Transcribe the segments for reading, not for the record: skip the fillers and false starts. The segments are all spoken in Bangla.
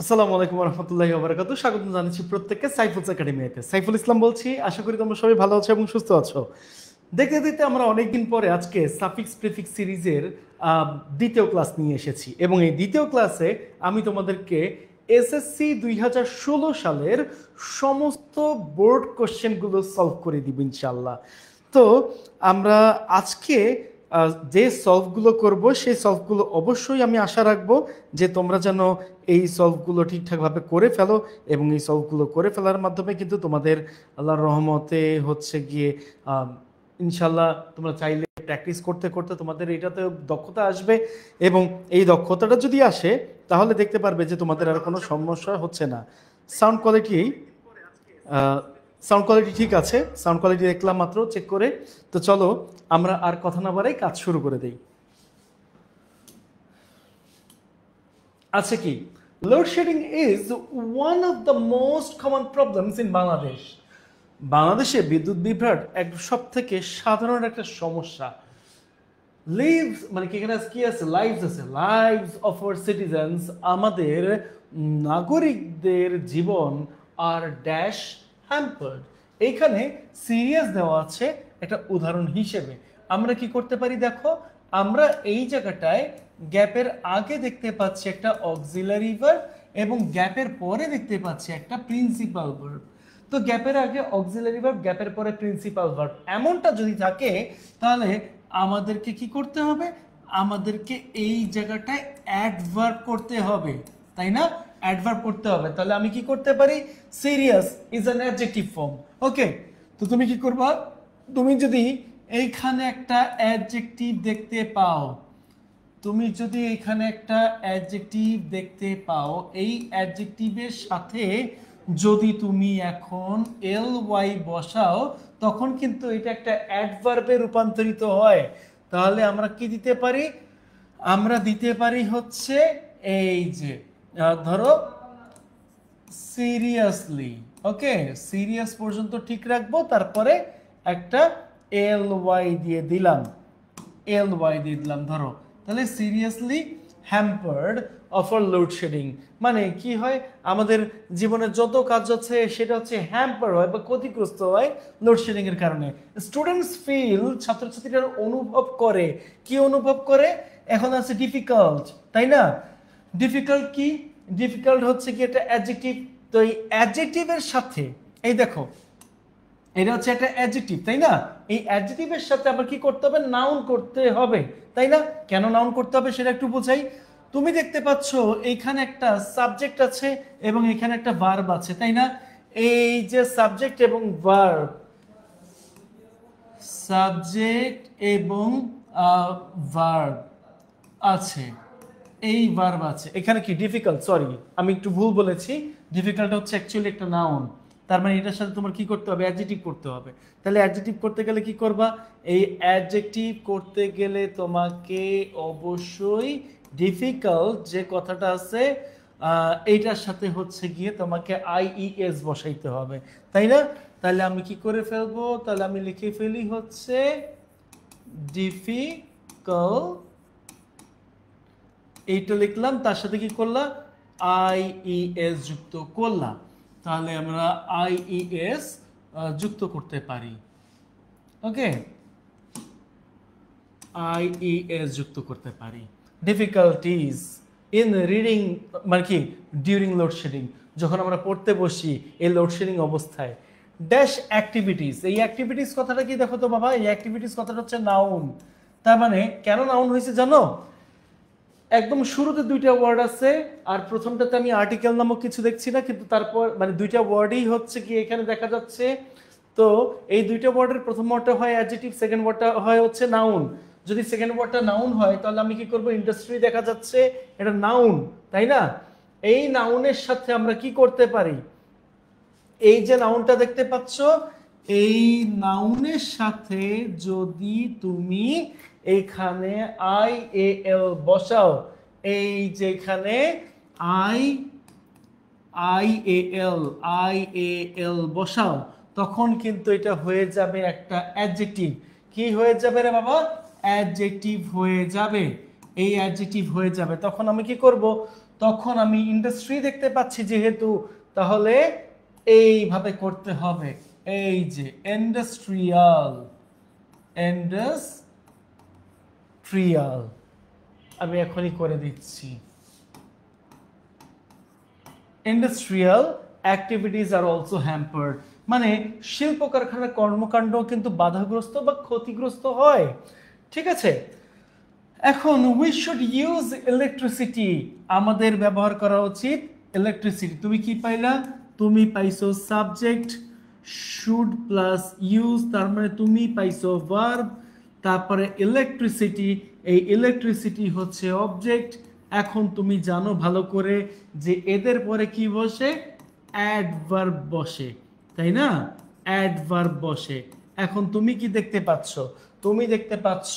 আসসালামু আলাইকুম রহমতুল্লাহি ওয়া বারাকাতুহু। স্বাগত জানাচ্ছি প্রত্যেককে সাইফুলস একাডেমিতে। সাইফুল ইসলাম বলছি। আশা করি তোমরা সবাই ভালো আছো এবং সুস্থ আছো। দেখতে দেখতে আমরা অনেকদিন পরে আজকে সাফিক্স প্রিফিক্স সিরিজের দ্বিতীয় ক্লাস নিয়ে এসেছি এবং এই দ্বিতীয় ক্লাসে আমি তোমাদেরকে এসএসসি 2016 সালের সমস্ত বোর্ড কোশ্চেনগুলো সলভ করে দিব ইনশাআল্লাহ। তো আমরা আজকে যে সলভগুলো করব সেই সলভগুলো অবশ্যই আমি আশা রাখবো যে তোমরা যেন এই সলভগুলো ঠিকঠাকভাবে করে ফেলো এবং এই সলভগুলো করে ফেলার মাধ্যমে কিন্তু তোমাদের আল্লাহর রহমতে হচ্ছে গিয়ে ইনশাল্লাহ তোমরা চাইলে প্র্যাকটিস করতে করতে তোমাদের এটাতে দক্ষতা আসবে এবং এই দক্ষতাটা যদি আসে তাহলে দেখতে পারবে যে তোমাদের আর কোনো সমস্যা হচ্ছে না। সাউন্ড কোয়ালিটি সাউন্ড কোয়ালিটি ঠিক আছে, সাউন্ড কোয়ালিটি দেখলাম মাত্র চেক করে। তো চলো আমরা আর কথা না বাড়াই কাজ শুরু করে দেই। আচ্ছা কি, load shedding is one of the most common problems in Bangladesh. বাংলাদেশে বিদ্যুৎ বিভ্রাট এক সব থেকে সাধারণ একটা সমস্যা। লিভস মানে কি, এখানে কি আছে, লাইভস আছে, লাইভস অফ আওয়ার সিটিজেন্স, আমাদের নাগরিকদের জীবন আর ড্যাশ হ্যাম্পার্ড। এইখানে সিরিয়াস দেওয়া আছে একটা উদাহরণ হিসেবে। আমরা কি করতে পারি দেখো, আমরা এই জায়গাটায় গ্যাপের আগে দেখতে পাচ্ছি একটা অক্সিলারি ভার্ব এবং গ্যাপের পরে দেখতে পাচ্ছি একটা প্রিন্সিপাল ভার্ব। তো গ্যাপের আগে অক্সিলারি ভার্ব, গ্যাপের পরে প্রিন্সিপাল ভার্ব, এমনটা যদি থাকে তাহলে আমাদেরকে কি করতে হবে, আমাদেরকে এই জায়গাটায় অ্যাডভার্ব করতে হবে, তাই না? অ্যাডভার্ব করতে হবে। তাহলে আমি কি করতে পারি, serious is an adjective form. Okay, তো তুমি কি করবা, তুমি যদি এইখানে একটা অ্যাডজেক্টিভ দেখতে পাও, তুমি যদি এখানে একটা অ্যাডজেক্টিভ দেখতে পাও, এই অ্যাডজেক্টিভের সাথে যদি তুমি এখন এল ওয়াই বসাও তখন কিন্তু এটা একটা অ্যাডভার্বে রূপান্তরিত হয়। তাহলে আমরা কি দিতে পারি, আমরা দিতে পারি হচ্ছে এই যে ধরো সিরিয়াসলি। ওকে, সিরিয়াস পর্যন্ত ঠিক রাখবো, তারপরে একটা এল ওয়াই দিয়ে দিলাম, এল ওয়াই দিয়ে দিলাম ধরো। তাহলে সিরিয়াসলি হ্যাম্পার্ড অফ আর লোডশেডিং মানে কি হয়, আমাদের জীবনের যত কাজ আছে সেটা হচ্ছে হ্যাম্পার হয় বা ক্ষতিগ্রস্ত হয় লোডশেডিং এর কারণে। স্টুডেন্টস ফিল, ছাত্রছাত্রীরা অনুভব করে, কি অনুভব করে, এখন আছে ডিফিকাল্ট, তাই না? ডিফিকাল্ট কি, ডিফিকাল্ট হচ্ছে কি একটা অ্যাডজেক্টিভ। তো এই অ্যাডজেক্টিভের সাথে এই দেখো, এটা হচ্ছে একটা অ্যাডজেক্টিভ, তাই না? এই অ্যাডজেক্টিভের সাথে আবার কি করতে হবে, নাউন করতে হবে, তাই না? কেন নাউন করতে হবে সেটা একটু বোঝাই। তুমি দেখতে পাচ্ছ এইখানে একটা সাবজেক্ট আছে এবং এখানে একটা ভার্ব আছে, তাই না? এই যে সাবজেক্ট এবং ভার্ব, সাবজেক্ট এবং ভার্ব আছে, এই ভার্ব আছে। এখানে কি ডিফিকাল্ট, সরি আমি একটু ভুল বলেছি, ডিফিকাল্ট হচ্ছে অ্যাকচুয়ালি একটা নাউন। তার মানে এটার সাথে তোমার কি করতে হবে, অ্যাডজেক্টিভ করতে হবে। তাহলে অ্যাডজেক্টিভ করতে গেলে কি করবা, এই অ্যাডজেক্টিভ করতে গেলে তোমাকে অবশ্যই ডিফিকাল্ট যে কথাটা আছে এইটার সাথে হচ্ছে গিয়ে তোমাকে আইইএস বসাইতে হবে, তাই না? তাহলে আমি কি করে ফেলবো, তাহলে আমি লিখে ফেলি হচ্ছে ডিফিকাল্ট, এইটা লিখলাম, তার সাথে কি করলাম, আইইএস যুক্ত করলাম। তাহলে আমরা আইইএস যুক্ত করতে পারি। ওকে, আইইএস যুক্ত করতে পারি। ডিফিকাল্টিজ ইন রিডিং মানে কি, ডিউরিং লোডশেডিং, যখন আমরা পড়তে বসি এই লোডশেডিং অবস্থায়। ড্যাশ অ্যাক্টিভিটিস, এই অ্যাক্টিভিটিস কথাটা কি দেখো তো বাবা, এই অ্যাক্টিভিটিস কথাটা হচ্ছে নাউন। তার মানে কেন নাউন হয়েছে জানো, একদম শুরুতে দুইটা ওয়ার্ড আছে আর প্রথমটাতে আমি আর্টিকেল নামক কিছু দেখছি না, কিন্তু তারপর মানে দুইটা ওয়ার্ডই হচ্ছে কি এখানে দেখা যাচ্ছে। তো এই দুইটা ওয়ার্ডের প্রথম ওয়ার্ডটা হয় অ্যাডজেক্টিভ, সেকেন্ড ওয়ার্ডটা হয় হচ্ছে নাউন। যদি সেকেন্ড ওয়ার্ডটা নাউন হয় তাহলে আমি কি করব, ইন্ডাস্ট্রি দেখা যাচ্ছে, এটা নাউন, তাই না? এই নাউনের সাথে আমরা কি করতে পারি, এই যে নাউনটা দেখতে পাচ্ছ, এই নাউনের সাথে যদি তুমি এইখানে আই এ এল বসাও, এই যেখানে I I A L, I A L বসাও, তখন কিন্তু এটা হয়ে যাবে একটা অ্যাডজেক্টিভ। কি হয়ে যাবে রে বাবা, অ্যাডজেক্টিভ হয়ে যাবে। এই অ্যাডজেক্টিভ হয়ে যাবে, তখন আমি কি করব, তখন আমি ইন্ডাস্ট্রি দেখতে পাচ্ছি যেহেতু, তাহলে এইভাবে করতে হবে, এই যে ইন্ডাস্ট্রিয়াল, ইন্ডাস্ট্রিয়াল আমি এখনই করে দিচ্ছি। Industrial activities are also hampered, মানে শিল্প কারখানার কর্মকাণ্ড কিন্তু বাধাগ্রস্ত বা ক্ষতিগ্রস্ত হয়। ঠিক আছে, এখন উই শুড ইউজ ইলেকট্রিসিটি, আমাদের ব্যবহার করা উচিত ইলেকট্রিসিটি। তুমি কি পাইলা? তুমি পাইছো সাবজেক্ট শুড প্লাস ইউজ, তার মানে তুমি পাইছো ভার্ব, তারপরে ইলেকট্রিসিটি, এই ইলেকট্রিসিটি হচ্ছে অবজেক্ট। এখন তুমি জানো ভালো করে যে এদের পরে কি বসে? অ্যাডভার্ব বসে, তাই না? অ্যাডভার্ব বসে। এখন তুমি কি দেখতে পাচ্ছ? তুমি দেখতে পাচ্ছ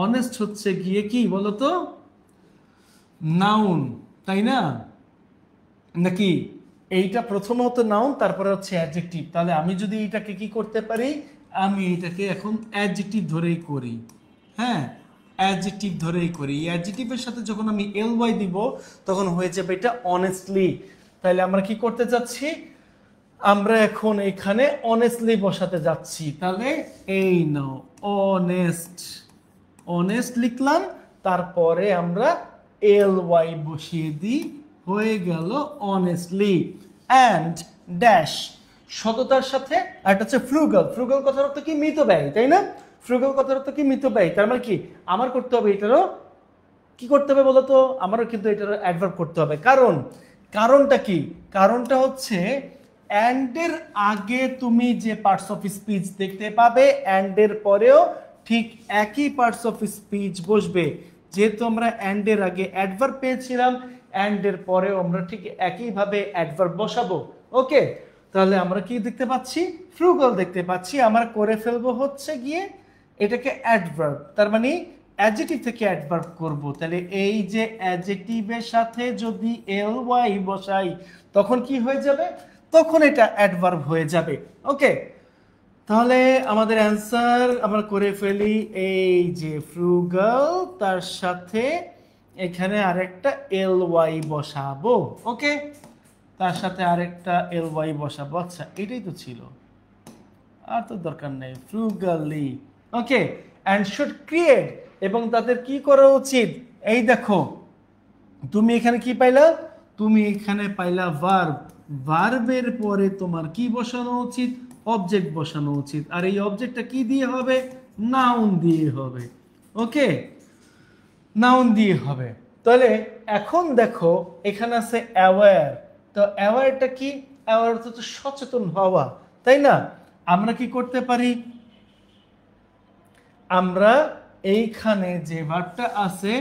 অনেস্ট হচ্ছে গিয়ে কি বলতো? নাউন, তাই না? নাকি এইটা প্রথমত নাউন, তারপরে হচ্ছে অ্যাডজেক্টিভ। তাহলে আমি যদি এটাকে কি করতে পারি? আমি এটাকে এখন অ্যাডজেক্টিভ ধরেই করি। হ্যাঁ, অ্যাডজেক্টিভ ধরেই করি। এই অ্যাডজেক্টিভের সাথে যখন আমি এলওয়াই দিব তখন হয়ে যাবে এটা অনেস্টলি। তাহলে আমরা কি করতে যাচ্ছি? আমরা এখন এখানে অনেস্টলি বসাতে যাচ্ছি। তাহলে এই নাও অনেস্ট, অনেস্ট লিখলাম, তারপরে আমরা এলওয়াই বসিয়ে দিই, হয়ে গেল অনেস্টলি। অ্যান্ড ড্যাশ সততার সাথে, আর এটা হচ্ছে ফ্রুগাল। ফ্রুগাল কথার অর্থ কি? মিতব্যয়ী, তাই না? ফ্রুগাল কথার অর্থ কি? মিতব্যয়ী। তার মানে কি আমার করতে হবে এটারও কি করতে হবে বলতো? আমারও কিন্তু এটার অ্যাডভার্ব করতে হবে। কারণটা কি? কারণটা হচ্ছে অ্যান্ডের আগে তুমি যে পার্টস অফ স্পিচ দেখতে পাবে, অ্যান্ডের পরেও ঠিক একই পার্টস অফ স্পিচ বসবে। যেহেতু আমরা অ্যান্ডের আগে অ্যাডভার্ব পেয়েছিলাম, অ্যান্ডের পরেও আমরা ঠিক একইভাবে অ্যাডভার্ব বসাবো। ওকে, তাহলে আমরা কি দেখতে পাচ্ছি? ফ্রুগাল দেখতে পাচ্ছি। আমরা করে ফেলবো হচ্ছে গিয়ে এটাকে অ্যাডভার্ব, তার মানে অ্যাডজেক্টিভ থেকে অ্যাডভার্ব করব। তাহলে এই যে অ্যাডজেক্টিভের সাথে যদি এলওয়াই বসাই তখন কি হয়ে যাবে? তখন এটা অ্যাডভার্ব হয়ে যাবে। ওকে, তাহলে আমাদের অ্যান্সার আমরা করে ফেলি। এই যে ফ্রুগাল, তার সাথে এখানে আরেকটা এলওয়াই বসাবো। ওকে, তার সাথে আরেকটা এলওয়াই বসাবো। আচ্ছা, এটাই তো ছিল, আর তো দরকার নেই। ফ্রুগালি, ওকে। অ্যান্ড শুড ক্রিয়েট, এবং তাদের কি করা উচিত? এই দেখো, তুমি এখানে কি পাইলা? তুমি এখানে পাইলা ভার্ব। ভার্বের পরে তোমার কি বসানো উচিত? অবজেক্ট বসানো উচিত। আর এই অবজেক্টটা কি দিয়ে হবে? নাউন দিয়ে হবে। ওকে, নাউন দিয়ে হবে। তাহলে এখন দেখো এখানে আছে অ্যাওয়্যার। তো অ্যাওয়্যারটা কি? অ্যাওয়্যার হচ্ছে সচেতন হওয়া, তাই না? আমরা কি করতে পারি? আমরা এইখানে যে ভার্বটা আছে,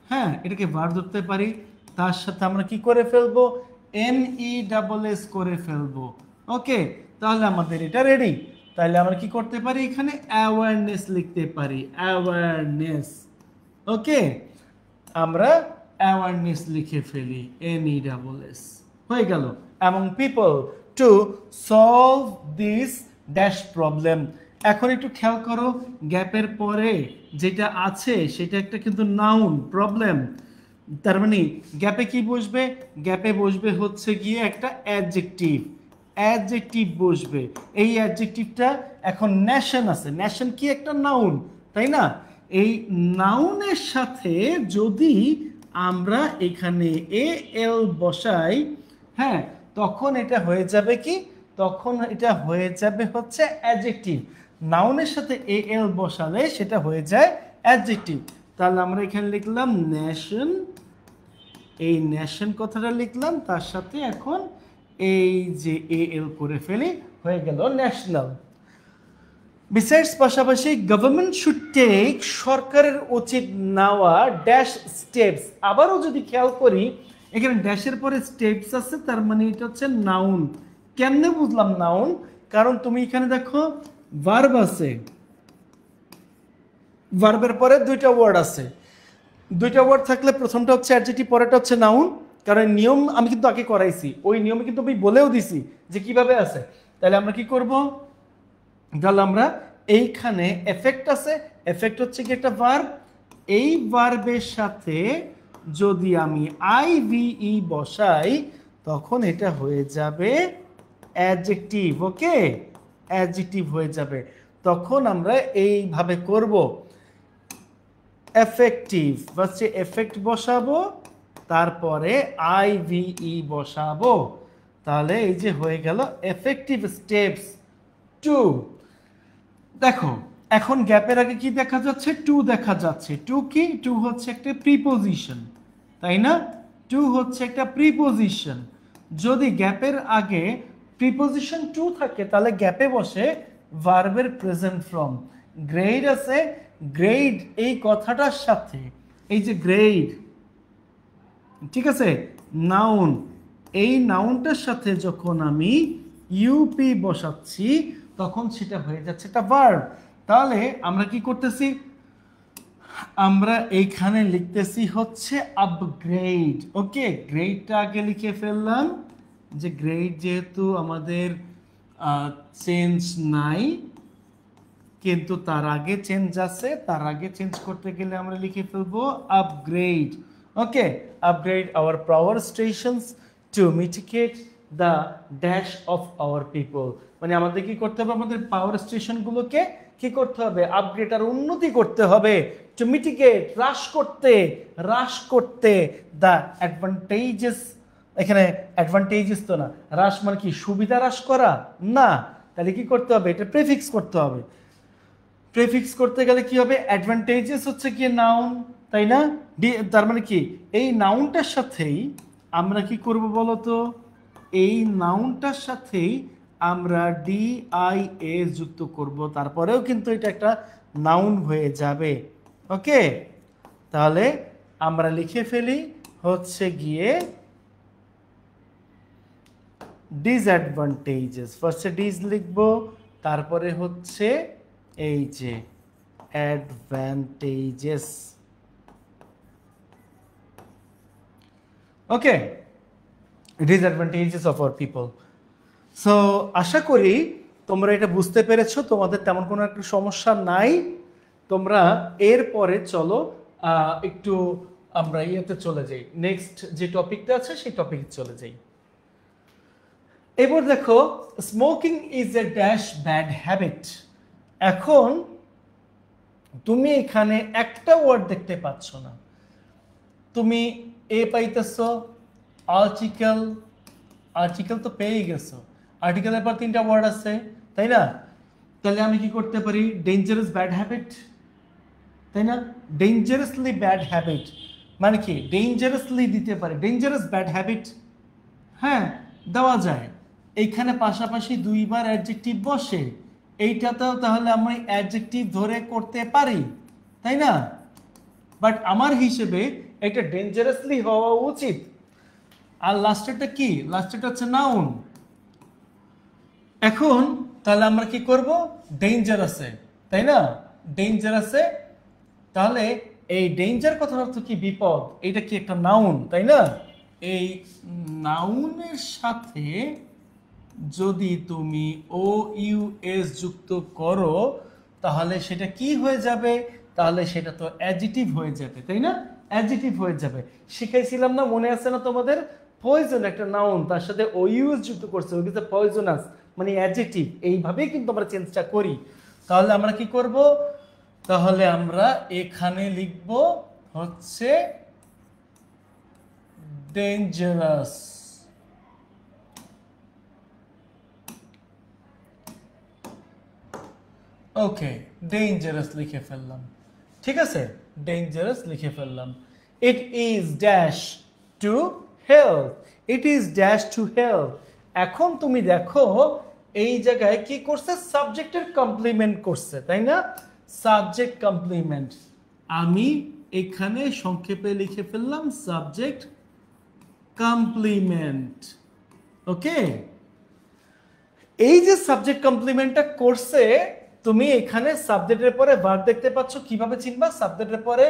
হ্যাঁ, এটাকে ভার্ব ধরতে পারি, তার সাথে আমরা কি করে ফেলবো? NESS করে ফেলবো। ওকে, তাহলে আমাদের এটা রেডি। তাহলে আমরা কি করতে পারি? এখানে অ্যাওয়ারনেস লিখতে পারি, অ্যাওয়ারনেস। ওকে, আমরা অ্যাওয়ারনেস লিখে ফেলি, NESS, হয়ে গেল। Among people to solve this dash problem. এখন একটু খেয়াল করো, গ্যাপের পরে যেটা আছে সেটা একটা কিন্তু নাউন, প্রবলেম। তার মানে গ্যাপে কি বসবে? গ্যাপে বসবে হচ্ছে গিয়ে একটা অ্যাডজেক্টিভ, অ্যাডজেক্টিভ বসবে। এই অ্যাডজেক্টিভটা এখন ন্যাশন আছে। ন্যাশন কি? একটা নাউন, তাই না? এই নাউনের সাথে যদি আমরা এখানে এল বসাই, হ্যাঁ, তখন এটা হয়ে যাবে কি? তখন এটা হয়ে যাবে হচ্ছে অ্যাডজেক্টিভ। নাউনের সাথে এল বসালে সেটা হয়ে যায় অ্যাডজেক্টিভ। তাহলে আমরা এখানে লিখলাম নেশন, এই নেশন কথাটা লিখলাম, তার সাথে এখন এই যে এল করে ফেলি, হয়ে গেল ন্যাশনাল। বিসাইডস, পাশাপাশি গভর্নমেন্ট শুড টেক, সরকারের উচিত নেওয়া ড্যাশ স্টেপস। আবারও যদি খেয়াল করি এখানে ড্যাশের পরে স্টেপস আছে, তার মানে এটা হচ্ছে নাউন। কেমনে বুঝলাম নাউন? কারণ তুমি এখানে দেখো ভার্ব আছে, ভার্বের পরে দুইটা ওয়ার্ড আছে। দুইটা ওয়ার্ড থাকলে প্রথমটা হচ্ছে অ্যাডজেক্টিভ, পরেরটা হচ্ছে নাউন। কারণ নিয়ম আমি কিন্তু আগে করাইছি, ওই নিয়মে কিন্তু আমি বলেও দিছি যে কিভাবে আছে। তাহলে আমরা কি করব? তাহলে আমরা এইখানে এফেক্ট আছে, এফেক্ট হচ্ছে কি একটা ভার্ব, এই ভার্বের সাথে যদি আমি আইভিই বসাই তখন এটা হয়ে যাবে অ্যাডজেক্টিভ। ওকে, অ্যাডজেক্টিভ হয়ে যাবে। তখন আমরা এইভাবে করব, এফেক্টিভ ফার্স্টে এফেক্ট বসাবো, তারপরে আইভিই বসাবো, তাহলে এই যে হয়ে গেল এফেক্টিভ স্টেপস 2। দেখো এখন গ্যাপের আগে কি দেখা যাচ্ছে, টু দেখা যাচ্ছে। টু কি, টু হচ্ছে একটা প্রিপোজিশন, তাই না? টু হচ্ছে একটা প্রিপোজিশন। যদি গ্যাপের আগে প্রিপোজিশন টু থাকে তাহলে গ্যাপে বসে ভার্বের প্রেজেন্ট ফর্ম। গ্রেড আছে, গ্রেড এই কথাটার সাথে, এই যে গ্রেড, ঠিক আছে, নাউন, এই নাউনটার সাথে যখন আমি ইউপি বসাচ্ছি তখন সেটা হয়ে যাচ্ছে একটা ভার্ব। তাহলে আমরা কি করতেছি, আমরা এইখানে লিখতেছি হচ্ছে আপগ্রেড। ওকে, গ্রেডটা আগে লিখে ফেললাম, যে গ্রেড যেহেতু আমাদের চেঞ্জ নাই কিন্তু তার আগে চেঞ্জ আছে, তার আগে চেঞ্জ করতে গেলে আমরা লিখে ফেলবো upgrade. Okay, upgrade our power stations two mitigate the dash of our people. মানে আমাদের কি করতে হবে, আমাদের পাওয়ার স্টেশনগুলোকে কি করতে হবে, আপগ্রেড আর উন্নতি করতে হবে, টু মিটিগেট হ্রাস করতে দ্য অ্যাডভান্টেজেস। এখানে অ্যাডভান্টেজেস তো না, হ্রাস মানে কি সুবিধা হ্রাস করা না, তাহলে কি করতে হবে, এটা প্রিফিক্স করতে হবে। প্রিফিক্স করতে গেলে কি হবে, অ্যাডভান্টেজেস হচ্ছে কি নাউন, তাই না? তার মানে কি এই নাউনটার সাথেই আমরা কি করব বলো তো, এই নাউনটার সাথেই আমরা ডিআইএ যুক্ত করব, তারপরেও কিন্তু এটা একটা নাউন হয়ে যাবে। ওকে, তাহলে আমরা লিখে ফেলি হচ্ছে গিয়ে ডিসঅ্যাডভান্টেজেস। ফার্স্টে ডিস লিখবো, তারপরে হচ্ছে এই যে advantages. Okay, disadvantages of our people. So আশা করি তোমরা এটা বুঝতে পেরেছো, তোমাদের তেমন কোনো একটা সমস্যা নাই। তোমরা এরপরে চলো একটু আমরা ইয়েতে চলে যাই, নেক্সট যে টপিকটা আছে সেই টপিকে চলে যাই। এবার দেখো, smoking is a dash bad habit. এখন তুমি এখানে একটা ওয়ার্ড দেখতে পাচ্ছ না, তুমি এ পাইতেছো, আর্টিকেল, আর্টিকেল তো পেয়ে গেছো, আর্টিকেলের পর তিনটা ওয়ার্ড আছে, তাই না? তাহলে আমি কি করতে পারি, ডেঞ্জারাস ব্যাড হ্যাবিট, তাই না? ডেঞ্জারাসলি ব্যাড হ্যাবিট মানে কি, ডেঞ্জারাসলি দিতে পারি, ডেঞ্জারাস ব্যাড হ্যাবিট, হ্যাঁ দেওয়া যায়। এইখানে পাশাপাশি দুইবার অ্যাডজেক্টিভ বসে, এইটাতেও তাহলে আমি অ্যাডজেক্টিভ ধরে করতে পারি, তাই না? বাট আমার হিসেবে এটা ডেঞ্জারাসলি হওয়া উচিত। আর লাস্টেরটা কি, লাস্টেরটা হচ্ছে নাউন। এখন তাহলে আমরা কি করব, ডেঞ্জারাসে, তাই না? ডেঞ্জারাসে, তাহলে এই ডেঞ্জার কথার অর্থ কি, বিপদ, এটা কি একটা নাউন, তাই না? এই নাউনের সাথে যদি তুমি ও ইউ এস যুক্ত করো তাহলে সেটা কি হয়ে যাবে, তাহলে সেটা তো অ্যাডজেক্টিভ হয়ে যাবে, তাই না? অ্যাডজেক্টিভ হয়ে যাবে। শিখাইছিলাম না, মনে আছে না তোমাদের, পয়জন একটা নাউন, তার সাথে ও ইউ এস যুক্ত করছে, ওই কিন্তু পয়জনাস মানে অ্যাডজেক্টিভ। এইভাবেই কিন্তু আমরা চেঞ্জটা করি। তাহলে আমরা কি করব, তাহলে আমরা এখানে লিখব হচ্ছে ডেঞ্জারাস। ওকে, ডেঞ্জারাস লিখে ফেললাম, ঠিক আছে, ডেঞ্জারাস লিখে ফেললাম। It is dash to help, it is dash to help. এখন তুমি দেখো এই জায়গায় কি করছে, সাবজেক্টের কমপ্লিমেন্ট করছে, তাই না? সাবজেক্ট কমপ্লিমেন্ট, আমি এখানে সংক্ষেপে লিখে ফেললাম সাবজেক্ট কমপ্লিমেন্ট। ওকে, এই যে সাবজেক্ট কমপ্লিমেন্টটা করছে, তুমি এখানে সাবজেক্টের পরে ভার্ব দেখতে পাচ্ছ, কিভাবে চিনবা, সাবজেক্টের পরে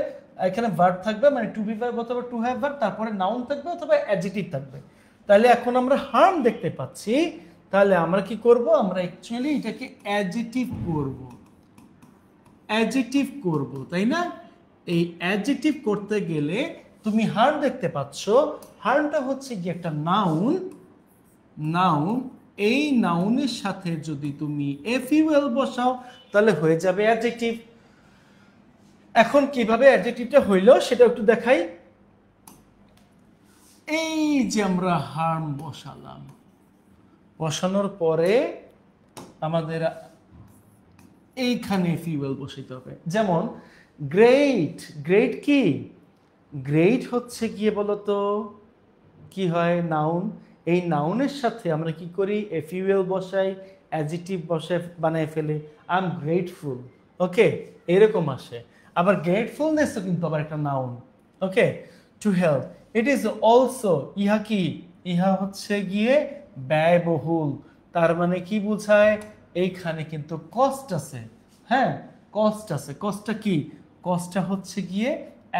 এখানে ভার্ব থাকবে, মানে টু বি ভার্ব অথবা টু হ্যাভ ভার্ব, তারপরে নাউন থাকবে অথবা অ্যাডজেক্টিভ থাকবে। তাহলে এখন আমরা হার্ম দেখতে পাচ্ছি, তাহলে আমরা কি করব, আমরা অ্যাকচুয়ালি এটাকে অ্যাডজেক্টিভ করব, অ্যাডজেক্টিভ করব, তাই না? এই অ্যাডজেক্টিভ করতে গেলে তুমি হার্ন দেখতে পাচ্ছ, হার্নটা হচ্ছে কি একটা নাউন। নাউন, এই নাউনের সাথে যদি তুমি এফইউএল বসাও তাহলে হয়ে যাবে অ্যাডজেক্টিভ। এখন কিভাবে অ্যাডজেক্টিভটা হইলো সেটা একটু দেখাই। এই যে আমরা হার্ন বসালাম, বসানোর পরে আমাদের এইখানে ফিউয়েল বসাইতে হবে। যেমন গ্রেট, গ্রেট কি? গ্রেট হচ্ছে গিয়ে বলতো কি হয়? নাউন। এই নাউনের সাথে আমরা কি করি? এফইউএল বসাই, অ্যাডজেক্টিভ বসাই, বানায় ফেলে আই এম গ্রেটফুল। ওকে, এরকম আসে। আবার গ্রেটফুলনেসও কিন্তু আবার একটা noun. Okay, to help, it is also, ইহা কি? ইহা হচ্ছে গিয়ে ব্যয়বহুল। তার মানে কি বোঝায়? এইখানে কিন্তু কস্ট আছে। হ্যাঁ, কস্ট আছে। কস্টটা কি? কস্টটা হচ্ছে গিয়ে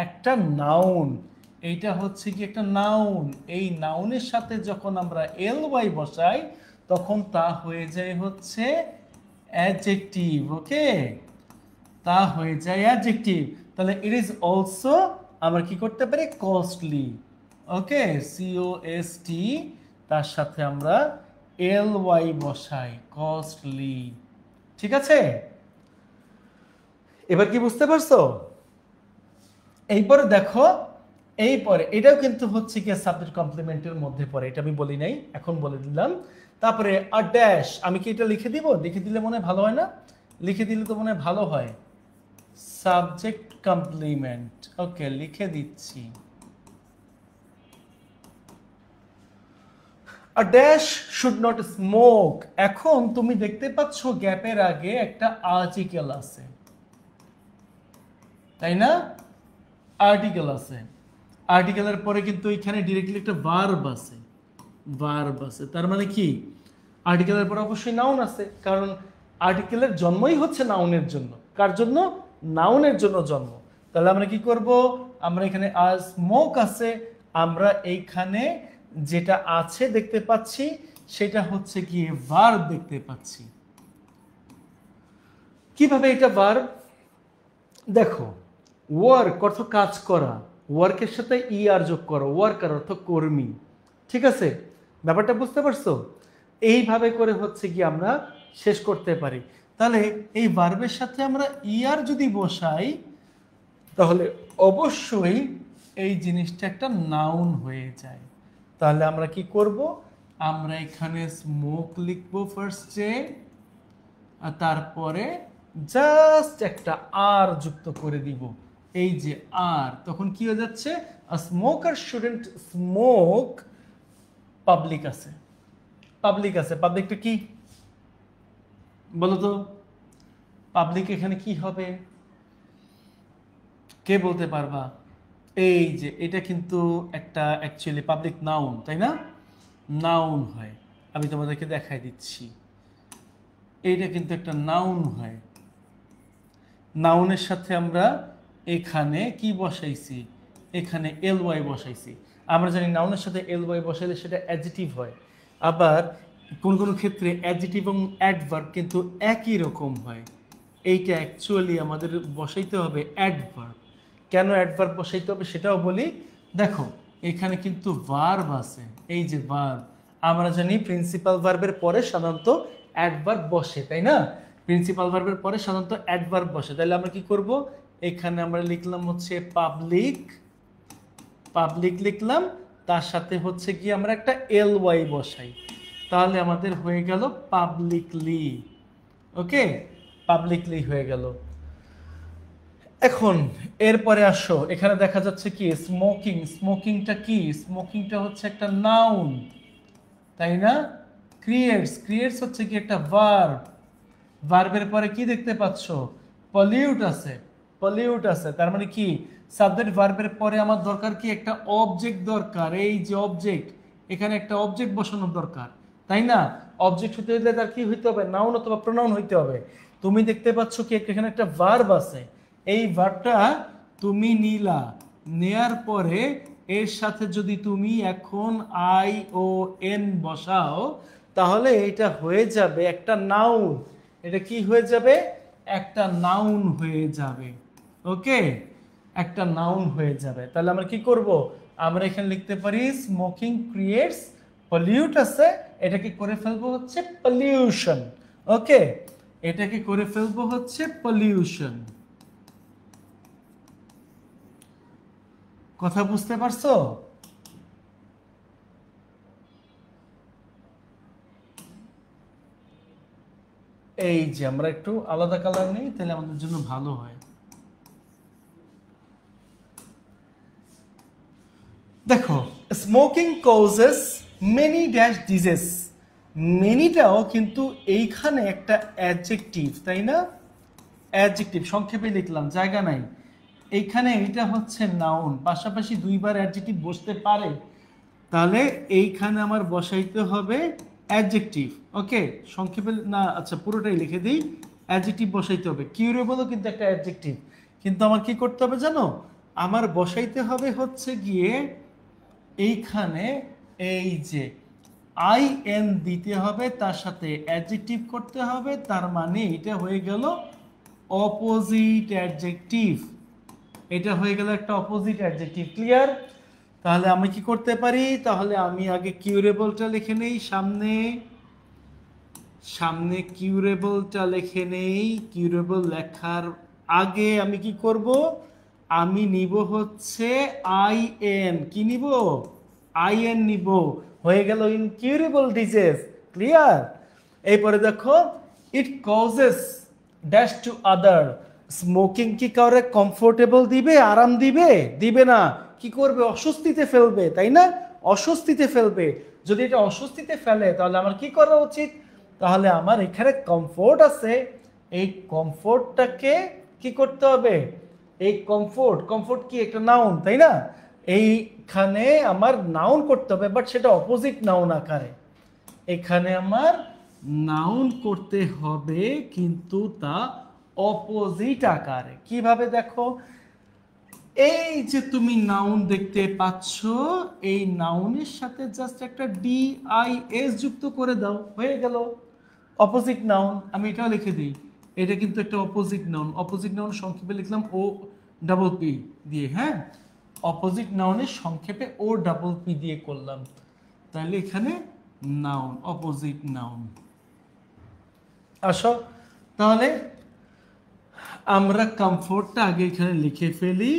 একটা নাউন। এইটা হচ্ছে কি একটা নাউন। এই নাউনের সাথে যখন আমরা এল ওয়াই বসাই তখন তা হয়ে যায় হচ্ছে অ্যাডজেক্টিভ। ওকে, তা হয়ে যায় অ্যাডজেক্টিভ। তাহলে ইট ইজ অলসো আমরা কি করতে পারি? কস্টলি। ওকে, সিওএসটি, তার সাথে আমরা এল ওয়াই বসাই, কস্টলি। ঠিক আছে, এবার কি বুঝতে পারছো? এইপরে দেখো, এই পরে এটাও কিন্তু হচ্ছে কি সাবজেক্ট কমপ্লিমেন্টের মধ্যে পড়ে, এটা আমি বলি নাই, এখন বলে দিলাম। তারপরে আ ড্যাশ, আমি কি এটা লিখে দিব? লিখে দিলে মনে হয় ভালো হয় না? লিখে দিলে তো মনে হয় ভালো হয়। সাবজেক্ট কমপ্লিমেন্ট, ওকে, লিখে দিচ্ছি। A dash should not smoke. এখন তুমি দেখতে পাচ্ছ গ্যাপের আগে একটা আর্টিকেল আছে, তাই না? আর্টিকেল আছে। আর্টিকেলের পরে কিন্তু এখানে ডিরেক্টলি একটা ভার্ব আছে। ভার্ব আছে, তার মানে কি? আর্টিকেলের পরে অবশ্যই নাউন আছে, কারণ আর্টিকেলের জন্মই হচ্ছে নাউনের জন্য। কার জন্য? নাউনের জন্য জন্ম। তাহলে আমরা কি করব? আমরা এখানে স্মোক আছে, আমরা এইখানে যেটা আছে দেখতে পাচ্ছি সেটা হচ্ছে কি ভার্ব দেখতে পাচ্ছি। কিভাবে এটা ভার্ব? দেখো, ওয়ার্ক অর্থ কাজ করা, ওয়ার্কের সাথে ইআর যোগ করো, ওয়ার্কার অর্থ কর্মী। ঠিক আছে, ব্যাপারটা বুঝতে পারছো? এইভাবে করে হচ্ছে কি আমরা শেষ করতে পারি। তাহলে এই ভার্বের সাথে আমরা ইআর যদি বসাই তাহলে অবশ্যই এই জিনিসটা একটা নাউন হয়ে যায়। তাহলে আমরা কি করব? আমরা এখানে স্মোক লিখবো ফার্স্টে, আর তারপরে জাস্ট একটা আর যুক্ত করে দিব। এই যে আর, তখন কি হয়ে যাচ্ছে? আ স্মোকার শুডন্ট স্মোক। পাবলিক আছে, পাবলিক আছে। পাবলিকটা কি বলো তো? পাবলিক এখানে কি হবে? কে বলতে পারবা? এই যে এটা কিন্তু একটা অ্যাকচুয়ালি পাবলিক নাউন, তাই না? নাউন হয়, আমি তোমাদেরকে দেখাই দিচ্ছি। এইটা কিন্তু একটা নাউন হয়। নাউনের সাথে আমরা এখানে কি বসাইছি? এখানে এল ওয়াই বসাইছি। আমরা জানি নাউনের সাথে এল ওয়াই বসাইলে সেটা অ্যাডজেক্টিভ হয়। আবার কোন কোন ক্ষেত্রে অ্যাডজেক্টিভ এবং অ্যাডভার্ব কিন্তু একই রকম হয়। এইটা অ্যাকচুয়ালি আমাদের বসাইতে হবে অ্যাডভার্ব। কেন অ্যাডভার্ব বসাইতে হবে সেটাও বলি। দেখো, এখানে কিন্তু ভার্ব আছে। এই যে ভার্ব, আমরা জানি প্রিন্সিপাল ভার্বের পরে সাধারণত অ্যাডভার্ব বসে, তাই না? প্রিন্সিপাল ভার্বের পরে সাধারণত অ্যাডভার্ব বসে। তাহলে আমরা কি করব? এখানে আমরা লিখলাম হচ্ছে পাবলিক, পাবলিক লিখলাম, তার সাথে হচ্ছে কি আমরা একটা এল ওয়াই বসাই, তাহলে আমাদের হয়ে গেল পাবলিকলি। ওকে, পাবলিকলি হয়ে গেল। এখন এরপরে আসো, এখানে দেখা যাচ্ছে কি স্মোকিং। স্মোকিংটা কি? স্মোকিংটা হচ্ছে একটা নাউন, তাই না? ক্রিয়েটস, ক্রিয়েটস হচ্ছে কি একটা ভার্ব। ভার্বের পরে কি দেখতে পাচ্ছ? পলিউট আছে, পলিউট আছে। তার মানে কি সাবজেক্ট ভার্বের পরে আমার দরকার কি? একটা অবজেক্ট দরকার। এই যে অবজেক্ট, এখানে একটা অবজেক্ট বসানোর দরকার, তাই না? অবজেক্ট হতে হলে তার কি হইতে হবে? নাউন অথবা প্রোনাউন হইতে হবে। তুমি দেখতে পাচ্ছ কি এখানে একটা ভার্ব আছে। এই ভার্বটা তুমি নিলা, নেয়ার পরে এর সাথে যদি তুমি এখন আই ও এন বসাও তাহলে এটা হয়ে যাবে একটা নাউন। এটা কি হয়ে যাবে? একটা নাউন হয়ে যাবে। ওকে, একটা নাউন হয়ে যাবে। তাহলে আমরা কি করব, আমরা এখানে লিখতে পারি স্মোকিং ক্রিয়েটস পলিউট আছে, এটাকে করে ফেলবো হচ্ছে পলিউশন। ওকে, এটাকে করে ফেলবো হচ্ছে পলিউশন। কথা বুঝতে পারছো? এই যে আমরা একটু আলাদা কালার নেই, তাহলে আমাদের জন্য ভালো হয়। দেখো, smoking causes many dash disease, মেনিটাও কিন্তু এইখানে একটা অ্যাডজেক্টিভ, তাই না? অ্যাডজেক্টিভ সংক্ষেপে লিখলাম, জায়গা নাই। এইখানে এটা হচ্ছে নাউন, পাশাপাশি দুইবার অ্যাডজেক্টিভ বসতে পারে, তাহলে এইখানে আমার বসাইতে হবে অ্যাডজেক্টিভ। ওকে, সংক্ষেপে না, আচ্ছা পুরোটাই লিখে দিই, অ্যাডজেক্টিভ বসাইতে হবে। কিউরেবলও কিন্তু একটা অ্যাডজেক্টিভ, কিন্তু আমার কি করতে হবে জানো, আমার বসাইতে হবে হচ্ছে গিয়ে এইখানে এই যে আই এন দিতে হবে, তার সাথে অ্যাডজেক্টিভ করতে হবে, তার মানে এটা হয়ে গেল অপোজিট অ্যাডজেক্টিভ। এটা হয়ে গেল একটা অপোজিট অ্যাডজেক্টিভ। ক্লিয়ার? তাহলে আমি কি করতে পারি, তাহলে আমি আগে কিউরেবলটা লিখে নেই, সামনে সামনে কিউরেবলটা লিখে নেই। কিউরেবল লেখার আগে আমি কি করব, আমি নিব হচ্ছে আই এন। কি নিব? আই এন নিব, হয়ে গেল ইনকিউরেবল ডিজিজ। ক্লিয়ার? এরপরে দেখো, it causes dash to other, smoking কি কাউরে কমফোর্টেবল দিবে, আরাম দিবে? দিবে না। কি করবে? অস্বস্তিতে ফেলবে, তাই না? অস্বস্তিতে ফেলবে। যদি এটা অস্বস্তিতে ফেলে তাহলে আমার কি করা উচিত, তাহলে আমার এখানে কমফোর্ট আছে, এই কমফোর্টটাকে কি করতে হবে, এই কমফোর্ট, কমফোর্ট কি একটা নাউন, তাই না? এইখানে আমার নাউন করতে হবে, বাট সেটা অপোজিট নাউন আকারে। এখানে আমার নাউন করতে হবে, কিন্তু তা অপোজিট আকারে। কিভাবে দেখো, এই যে তুমি নাউন দেখতে পাচ্ছ, এই নাউনের সাথে জাস্ট একটা ডি আই এস যুক্ত করে দাও, হয়ে গেল অপোজিট নাউন। আমি এটাও লিখে দিই, এটা কিন্তু একটা অপোজিট নাউন। অপোজিট নাউন সংক্ষেপে লিখলাম ও ডাবল পি দিয়ে। হ্যাঁ, অপোজিট নাউনের সংক্ষেপে ও ডাবল পি দিয়ে করলাম, তাহলে এখানে নাউন, অপোজিট নাউন। আসো তাহলে আমরা কমফোর্টটা আগে এখানে লিখে ফেলি।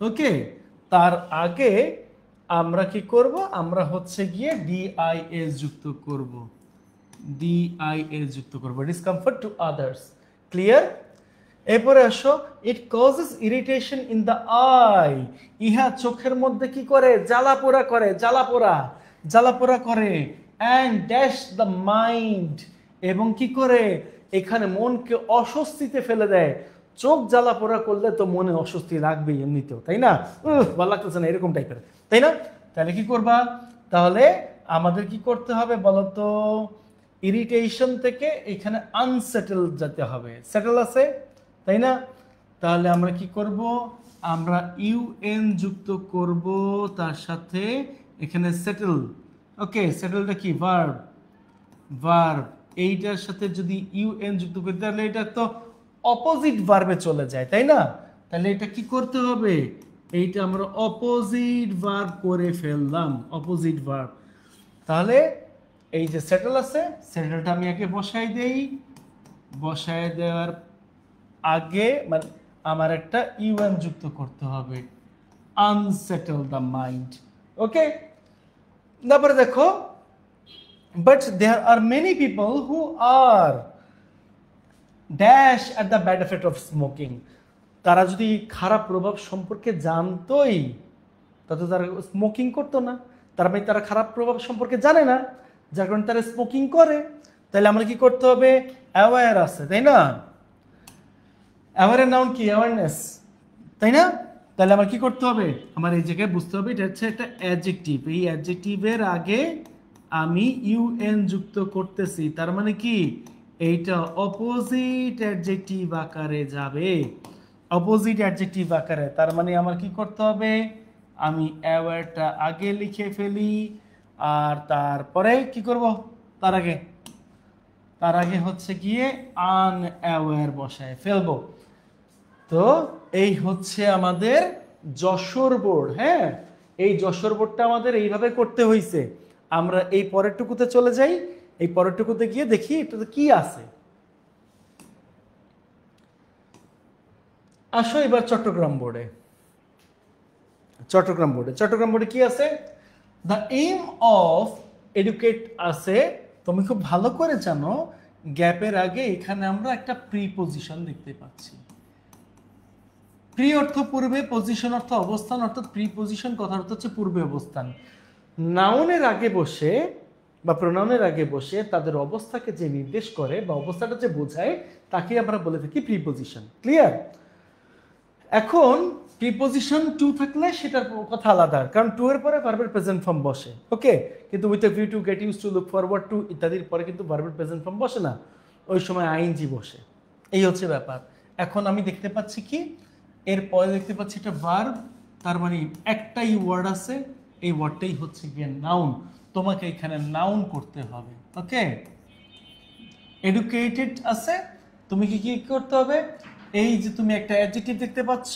ওকে, তার আগে আমরা কি করব, আমরা হচ্ছে গিয়ে ডিআইএস যুক্ত করব, ডিআইএস যুক্ত করব, ডিসকমফর্ট টু আদার্স। ক্লিয়ার? এরপরে আসো, it causes irritation in the I, ইহা চোখের মধ্যে কি করে, জ্বালাপোড়া করে, জ্বালাপোড়া, জ্বালাপোড়া করে। অ্যান্ড ড্যাশ দ্য মাইন্ড, এবং কি করে, এখানে মনকে অস্বস্তিতে ফেলে দেয়। চোখ জ্বালাপোড়া করলে তো মনে অস্বস্তি লাগবেই এমনিতেও, তাই না? ভালো লাগতেছে না, এরকম টাইপের, তাই না? তাহলে কি করবা, তাহলে আমাদের কি করতে হবে বলতো, ইরিটেশন থেকে এখানে আনসেটেল যেতে হবে। সেটেল আছে, তাই না? তাহলে আমরা কি করব, আমরা ইউএন যুক্ত করব, তার সাথে এখানে সেটেল। ওকে, সেটেলটা কি, ভার্ব, ভার্ব। এইটার সাথে যদি ইউএন যুক্ত করি তাহলে এটা তো অপোজিট ভার্বে চলে যায়, তাই না? তাহলে এটা কি করতে হবে, এইটা আমরা অপোজিট ভার্ব করে ফেললাম, অপোজিট ভার্ব। তাহলে এই যে সেটেল আছে, সেটেলটা আমি আগে বসাই দেই, বসায় দেওয়ার আগে মানে আমার একটা ইউএন যুক্ত করতে হবে, আনসেটেল দ্য মাইন্ড। ওকে, তারপরে দেখো, but there are many people who are dash at the bad effect of smoking, তারা যদি খারাপ প্রভাব সম্পর্কে জানতোই তাতে তারা স্মোকিং করতো না। তার মানে তারা খারাপ প্রভাব সম্পর্কে জানে না, যার কারণে তারা স্মোকিং করে। তাহলে আমরা কি করতে হবে, অ্যাওয়্যার আছে, তাই না? অ্যাওয়্যারের নাউন কি, অ্যাওয়ারনেস, তাই না? তাহলে আমার কি করতে হবে, আমার এই জায়গায় বুঝতে হবে এটা হচ্ছে একটা অ্যাডজেক্টিভ। এই অ্যাডজেক্টিভের আগে আমি ইউএন যুক্ত করতেছি, তার মানে কি এইটা অপোজিট অ্যাডজেক্টিভ আকারে যাবে, অপোজিট অ্যাডজেক্টিভ আকারে। তার মানে আমার কি করতে হবে, আমি অ্যাওয়্যারটা আগে লিখে ফেলি, আর তারপরে কি করব, তার আগে হচ্ছে গিয়ে আনঅ্যাওয়্যার বসায় ফেলবো। তো এই হচ্ছে আমাদের যশোর বোর্ড। হ্যাঁ, এই যশোর বোর্ডটা আমাদের এইভাবে করতে হয়েছে। আমরা এই পরেরটুকুতে চলে যাই, এই পরেরটুকুতে গিয়ে দেখি এটাতে কি আছে। আসো এবার চট্টগ্রাম বোর্ডে। চট্টগ্রাম বোর্ডে কি আছে? দ্য এইম অফ এডুকেট আছে। তুমি খুব ভালো করে জানো, গ্যাপের আগে এখানে আমরা একটা প্রিপজিশন দেখতে পাচ্ছি। প্রি অর্থ পূর্বে, পজিশন অর্থ অবস্থান, অর্থাৎ প্রিপজিশন কথার অর্থ হচ্ছে পূর্বে অবস্থান। নাউনের আগে বসে বা প্রোনাউনের আগে বসে তাদের অবস্থাকে যে নির্দেশ করে বা অবস্থাটা যে বোঝায় তাকে আমরা বলে থাকি প্রিপজিশন। ক্লিয়ার? এখন প্রিপজিশন টু থাকলে সেটার কথা আলাদা, কারণ টু এর পরে ভার্বের প্রেজেন্ট ফর্ম বসে। ওকে, কিন্তু with a view to, get use to, look forward to ইত্যাদির পরে কিন্তু ভার্বের প্রেজেন্ট ফর্ম বসে না, ওই সময় আইএনজি বসে। এই হচ্ছে ব্যাপার। এখন আমি দেখতে পাচ্ছি কি, এরপরে দেখতে পাচ্ছি এটা ভার্ব, তার মানে একটাই ওয়ার্ড আছে, এই ওয়ার্ডটাই হচ্ছে গিয়ে নাউন। তোমাকে এখানে নাউন করতে হবে। ওকে, এডুকেটেড আছে, তুমি কি কি করতে হবে? এই যে তুমি একটা অ্যাডজেক্টিভ দেখতে পাচ্ছ,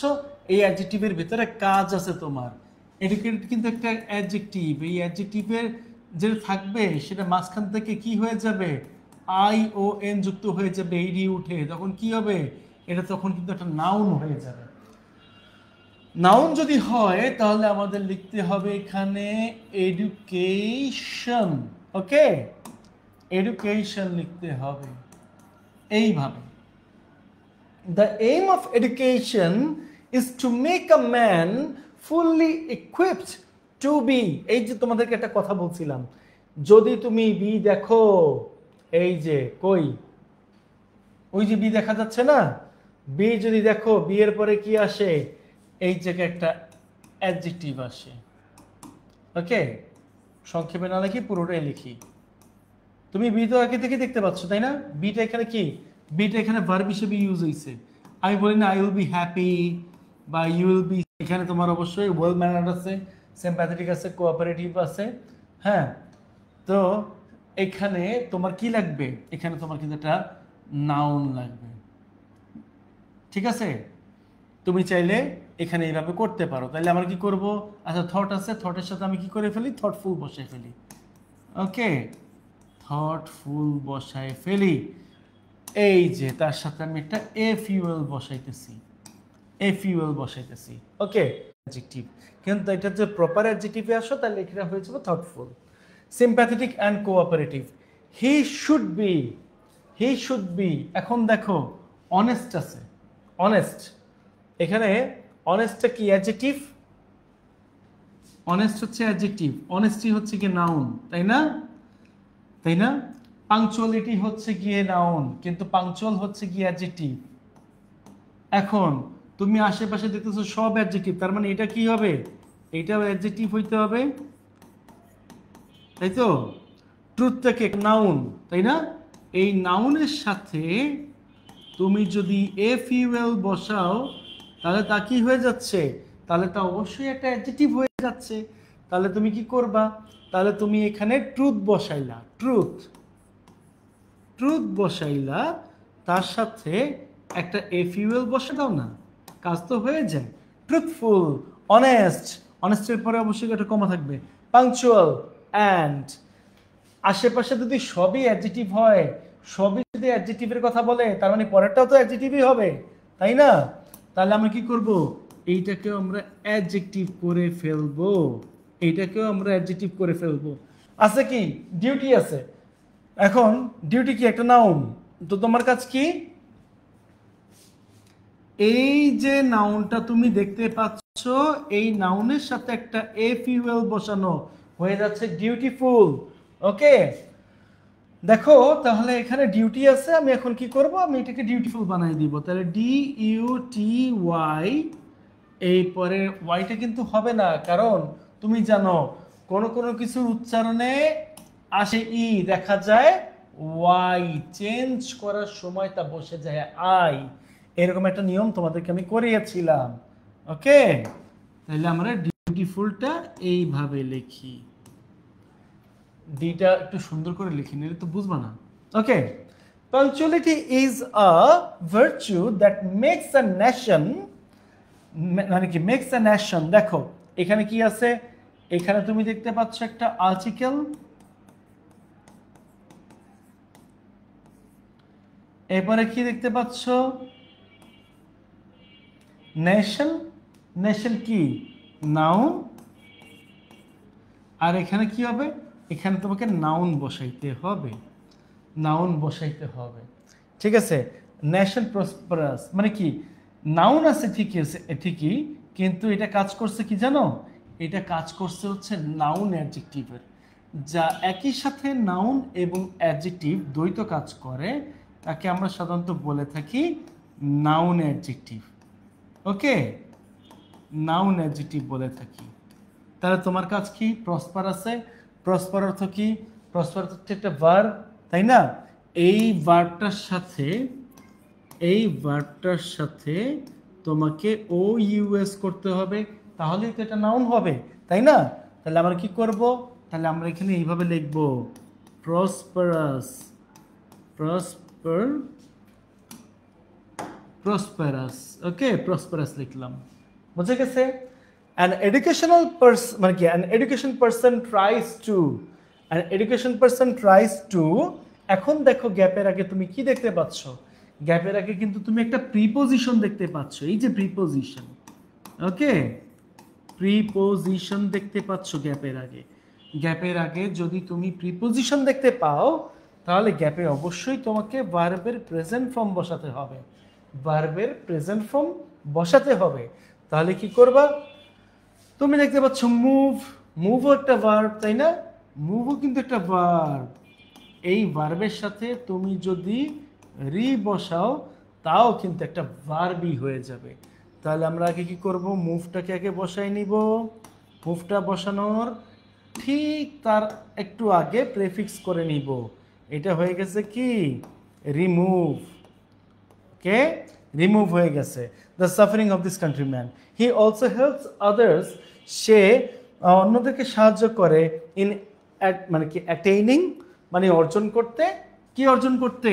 এই অ্যাডজেক্টিভের ভিতরে কাজ আছে তোমার। এডুকেটেড কিন্তু একটা অ্যাডজেক্টিভ, এই অ্যাডজেক্টিভের যে থাকবে সেটা মাঝখান থেকে কি হয়ে যাবে? আই ও এন যুক্ত হয়ে যাবে, এইডি উঠে, তখন কি হবে? এটা তখন কিন্তু একটা নাউন হয়ে যাবে। নাউন যদি হয় তাহলে আমাদের লিখতে হবে এখানে এডুকেশন। ওকে, এডুকেশন লিখতে হবে এইভাবে। The aim of education is to make a man fully equipped to be, এই যে তোমাদেরকে একটা কথা বলছিলাম, যদি তুমি বি দেখো, এই যে কই, ওই যে বি দেখা যাচ্ছে না, বি যদি দেখো, বি এর পরে কি আসে? এই জায়গায় একটা অ্যাডজেক্টিভ আসে। ওকে, সংক্ষেপে না লিখি, পুরোটাই লিখি। তুমি বি তো আগে থেকে দেখতে পাচ্ছ, তাই না? বিটা এখানে কি? বিটা এখানে ভার্ব হিসেবে ইউজ হয়েছে। আমি বলি না আই উইল বি হ্যাপি বা ইউ উইল বি, এখানে তোমার অবশ্যই ওয়েল ম্যানার্ড আছে, সিম্প্যাথেটিক আছে, কোঅপারেটিভ আছে। হ্যাঁ, তো এখানে তোমার কি লাগবে? এখানে তোমার কিন্তু একটা নাউন লাগবে। ঠিক আছে, তুমি চাইলে এখানে এইভাবে করতে পারো। তাহলে আমরা কি করব? আচ্ছা, থট আছে, থটের সাথে আমি কি করে ফেলি? থটফুল বসে ফেলি। ওকে, থটফুল বসায় ফেলি। এই যে তার সাথে আমি একটা এফইউএল বসাইতেছি, এফইউএল বসাইতেছি। ওকে, অ্যাডজেক্টিভ, কিন্তু এটা যে প্রপার অ্যাডজেক্টিভে আসো তাহলে এটা হয়ে যাবে thoughtful, sympathetic and cooperative. He should be, he should be. এখন দেখো অনেস্ট আছে, অনেস্ট, এখানে অনেস্টটা কি? অ্যাডজেক্টিভ। অনেস্ট হচ্ছে অ্যাডজেক্টিভ, অনেস্টি হচ্ছে কি নাউন, তাই না? তাই না? পাংচুয়ালিটি হচ্ছে গিয়ে নাউন, কিন্তু পাংচুয়াল হচ্ছে গিয়ে অ্যাডজেক্টিভ। এখন তুমি আশেপাশে দেখতেছো সব অ্যাডজেক্টিভ, তার মানে এটা কি হবে? এটাও অ্যাডজেক্টিভ হইতে হবে, তাই তো? ট্রুথটাকে নাউন, তাই না? এই নাউনের সাথে তুমি যদি এফইউএল বসাও তাহলে তা কি হয়ে যাচ্ছে? তাহলে তা অবশ্যই একটা অ্যাডজেক্টিভ হয়ে যাচ্ছে। তাহলে তুমি কি করবা? তাহলে তুমি এখানে ট্রুথ বসাইলা, ট্রুথ, ট্রুথ বসাইলা, তার সাথে একটা এফইউএল বসে দাও না, কাজ তো হয়ে যায়। ট্রুথফুল, অনেস্ট, অনেস্টের পরে অবশ্যই একটা কমা থাকবে, পাংচুয়াল অ্যান্ড। আশেপাশে যদি সবই অ্যাডজেক্টিভ হয়, সবই যদি অ্যাডজেক্টিভের কথা বলে, তার মানে পরেরটাও তো অ্যাডজেক্টিভই হবে, তাই না? তাহলে আমরা কি করব? এইটাকেও আমরা অ্যাডজেক্টিভ করে ফেলবো, এইটাকেও আমরা অ্যাডজেক্টিভ করে ফেলবো। আছে কি? ডিউটি আছে। এখন ডিউটি কি? একটা নাউন। তো তোমার কাজ কি? এই যে নাউনটা তুমি দেখতে পাচ্ছ, এই নাউনের সাথে একটা এফইউএল বসানো হয়ে যাচ্ছে ডিউটিফুল। ওকে, দেখো তাহলে এখানে ডিউটি আছে, আমি এখন কি করব? আমি এটাকে ডিউটিফুল বানাই দিব। তাহলে DUTY, এই পরে ওয়াইটা কিন্তু হবে না, কারণ তুমি জানো কোন কোন কিছুর উচ্চারণে আসে ই, দেখা যায় ওয়াই, চেঞ্জ করার সময় তা বসে যায় আই। এরকম একটা নিয়ম তোমাদেরকে আমি করিয়েছিলাম। ওকে, তাহলে আমরা ডিউটিফুলটা এইভাবে লিখি। ডিটা একটু সুন্দর করে লিখি, নিলে তো বুঝবা না। Okay, punctuality is a virtue that makes a nation, মানে কি মেক্স আ নেশন। দেখো এখানে কি আছে, এখানে তুমি দেখতে পাচ্ছ একটা আর্টিকেল, এরপরে কি দেখতে পাচ্ছ, নেশন। নেশন কি, নাউন। আর এখানে কি হবে, এখানে তোমাকে নাউন বসাইতে হবে, নাউন বসাইতে হবে, ঠিক আছে। নেশন প্রসপারাস মানে কি, নাউন আছে ঠিকই আছে, ঠিকই, কিন্তু এটা কাজ করছে কি জানো, এটা কাজ করছে হচ্ছে নাউন অ্যাডজেক্টিভের, যা একই সাথে নাউন এবং অ্যাডজেক্টিভ দ্বৈত কাজ করে, তাকে আমরা সাধারণত বলে থাকি নাউন অ্যাডজেক্টিভ। ওকে, নাউন অ্যাডজেক্টিভ বলে থাকি। তাহলে তোমার কাজ কি, প্রসপার আছে, প্রসপার অর্থ কি, প্রসপার হচ্ছে একটা ভার্ব, তাই না। এই ভার্বটার সাথে, এই ভার্বটার সাথে তোমাকে ও ইউএস করতে হবে, তাহলেই তো এটা নাউন হবে, তাই না। তাহলে আমরা কি করব, তাহলে আমরা এখানে এইভাবে লিখব, প্রসপারাস, প্রসপার, প্রসপারাস। ওকে, প্রসপারাস লিখলাম, বুঝে গেছে। An educational person মানে কি, an education person tries to, an education person tries to। এখন দেখো গ্যাপের আগে তুমি কি দেখতে পাচ্ছ, গ্যাপের আগে কিন্তু তুমি একটা প্রিপোজিশন দেখতে পাচ্ছ, এই যে প্রিপোজিশন। ওকে, প্রিপোজিশন দেখতে পাচ্ছ গ্যাপের আগে। গ্যাপের আগে যদি তুমি প্রিপোজিশন দেখতে পাও, তাহলে গ্যাপে অবশ্যই তোমাকে ভার্বের প্রেজেন্ট ফর্ম বসাতে হবে, ভার্বের প্রেজেন্ট ফর্ম বসাতে হবে। তাহলে কি করবা, তুমি দেখতে পাচ্ছ মুভ, মুভও একটা ভার্ব, তাই না, মুভও কিন্তু একটা ভার্ব। এই ভার্বের সাথে তুমি যদি রি বসাও, তাও কিন্তু একটা ভার্বই হয়ে যাবে। তাহলে আমরা আগে কি করব, মুভটাকে আগে বসাই নিব, মুভটা বসানোর ঠিক তার একটু আগে প্রেফিক্স করে নিব, এটা হয়ে গেছে কি, রিমুভ। ওকে, রিমুভ হয়ে গেছে। The suffering of this countryman, he also helps others, সে অন্যদেরকে সাহায্য করে, ইন মানে কি অ্যাটেইনিং মানে অর্জন করতে, কি অর্জন করতে,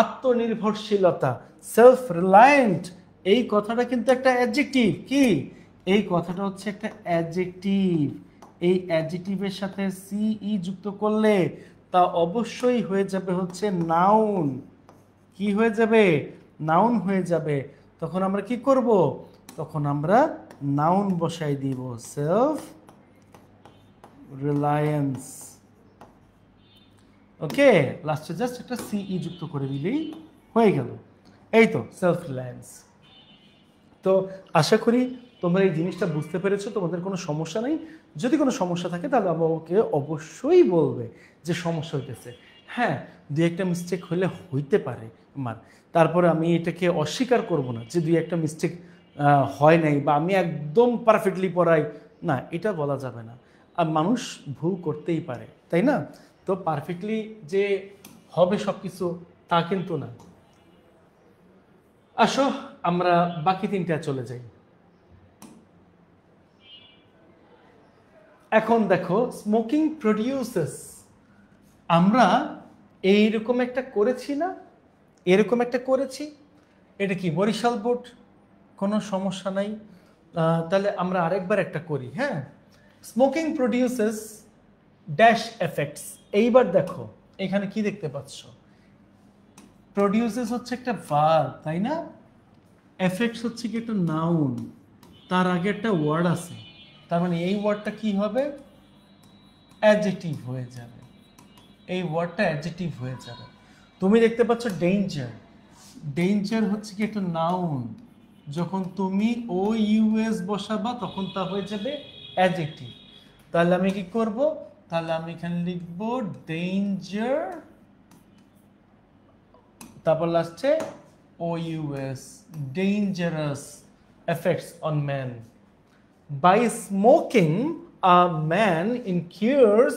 আত্মনির্ভরশীলতা, সেলফ রিলায়েন্ট। এই কথাটা কিন্তু একটা অ্যাডজেক্টিভ, কি এই কথাটা হচ্ছে একটা অ্যাডজেক্টিভ। এই অ্যাডজেক্টিভের সাথে সিই যুক্ত করলে তা অবশ্যই হয়ে যাবে হচ্ছে নাউন। কি হয়ে যাবে, নাউন হয়ে যাবে। তখন আমরা কি করব, তখন আমরা নাউন বসাই দিব, সেলফ রিলায়েন্স। ওকে, লাস্টে জাস্ট একটা সিই যুক্ত করে দিলেই হয়ে গেল, এই তো সেলফ রিলায়েন্স। তো আশা করি তোমরা এই জিনিসটা বুঝতে পেরেছো, তোমাদের কোনো সমস্যা নেই। যদি কোনো সমস্যা থাকে তাহলে আমাকে অবশ্যই বলবে যে সমস্যা হইতেছে। হ্যাঁ, দুই একটা মিস্টেক হলে হইতে পারে আমার, তারপরে আমি এটাকে অস্বীকার করব না যে দুই একটা মিস্টেক হয় নাই, বা আমি একদম পারফেক্টলি পড়াই না, এটা বলা যাবে না। আর মানুষ ভুল করতেই পারে, তাই না। তো পারফেক্টলি যে হবে সব কিছু তা কিন্তু না। আসো আমরা বাকি তিনটা চলে যাই। এখন দেখো, স্মোকিং প্রডিউসেস, আমরা এইরকম একটা করেছি না, এরকম একটা করেছি, এটা কি বরিশাল বোর্ড, কোনো সমস্যা নাই। তাহলে আমরা আরেকবার একটা করি। হ্যাঁ, স্মোকিং প্রডিউসেস ড্যাশ এফেক্টস। এইবার দেখো এখানে কি দেখতে পাচ্ছ, প্রডিউসেস হচ্ছে একটা ভার্ব, তাই না, এফেক্টস হচ্ছে কি একটা নাউন, তার আগে একটা ওয়ার্ড আছে, তার মানে এই ওয়ার্ডটা কি হবে, অ্যাডজেক্টিভ হয়ে যাবে, এই ওয়ার্ডটা অ্যাডজেক্টিভ হয়ে যাবে। তুমি দেখতে পাচ্ছ ডেঞ্জার, ডেঞ্জার হচ্ছে কি একটা নাউন, যখন তুমি ও ইউএস বসাবা তখন তা হয়ে যাবে অ্যাডজেক্টিভ। তাহলে আমি কি করব, তাহলে আমি এখানে লিখব ডেঞ্জার, তারপর লাস্টে O US, dangerous effects on man. By smoking, a man incurs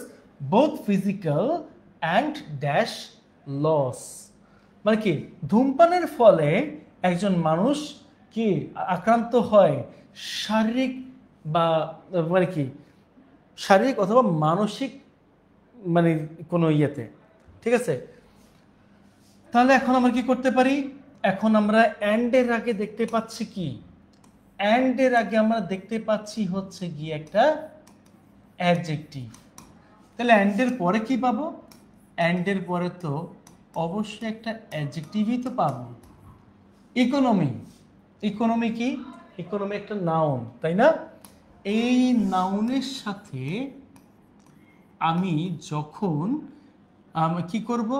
both physical and dash loss. মানে কি, ধূমপানের ফলে একজন মানুষ কি আক্রান্ত হয়, শারীরিক বা মানে কি শারীরিক অথবা মানসিক মানে কোনো ইয়েতে, ঠিক আছে। তাহলে এখন আমরা কি করতে পারি? এখন আমরা অ্যান্ড এর আগে দেখতে পাচ্ছি কি? অ্যান্ড এর আগে আমরা দেখতে পাচ্ছি হচ্ছে গিয়ে একটা অ্যাডজেক্টিভ। তাহলে অ্যান্ড এর পরে কি পাবো? অ্যান্ড এর পরে তো অবশ্যই একটা অ্যাডজেক্টিভই তো পাবো। ইকোনমি। ইকোনমি কি? ইকোনমি একটা নাউন, তাই না? এই নাউনের সাথে আমি যখন কি করব,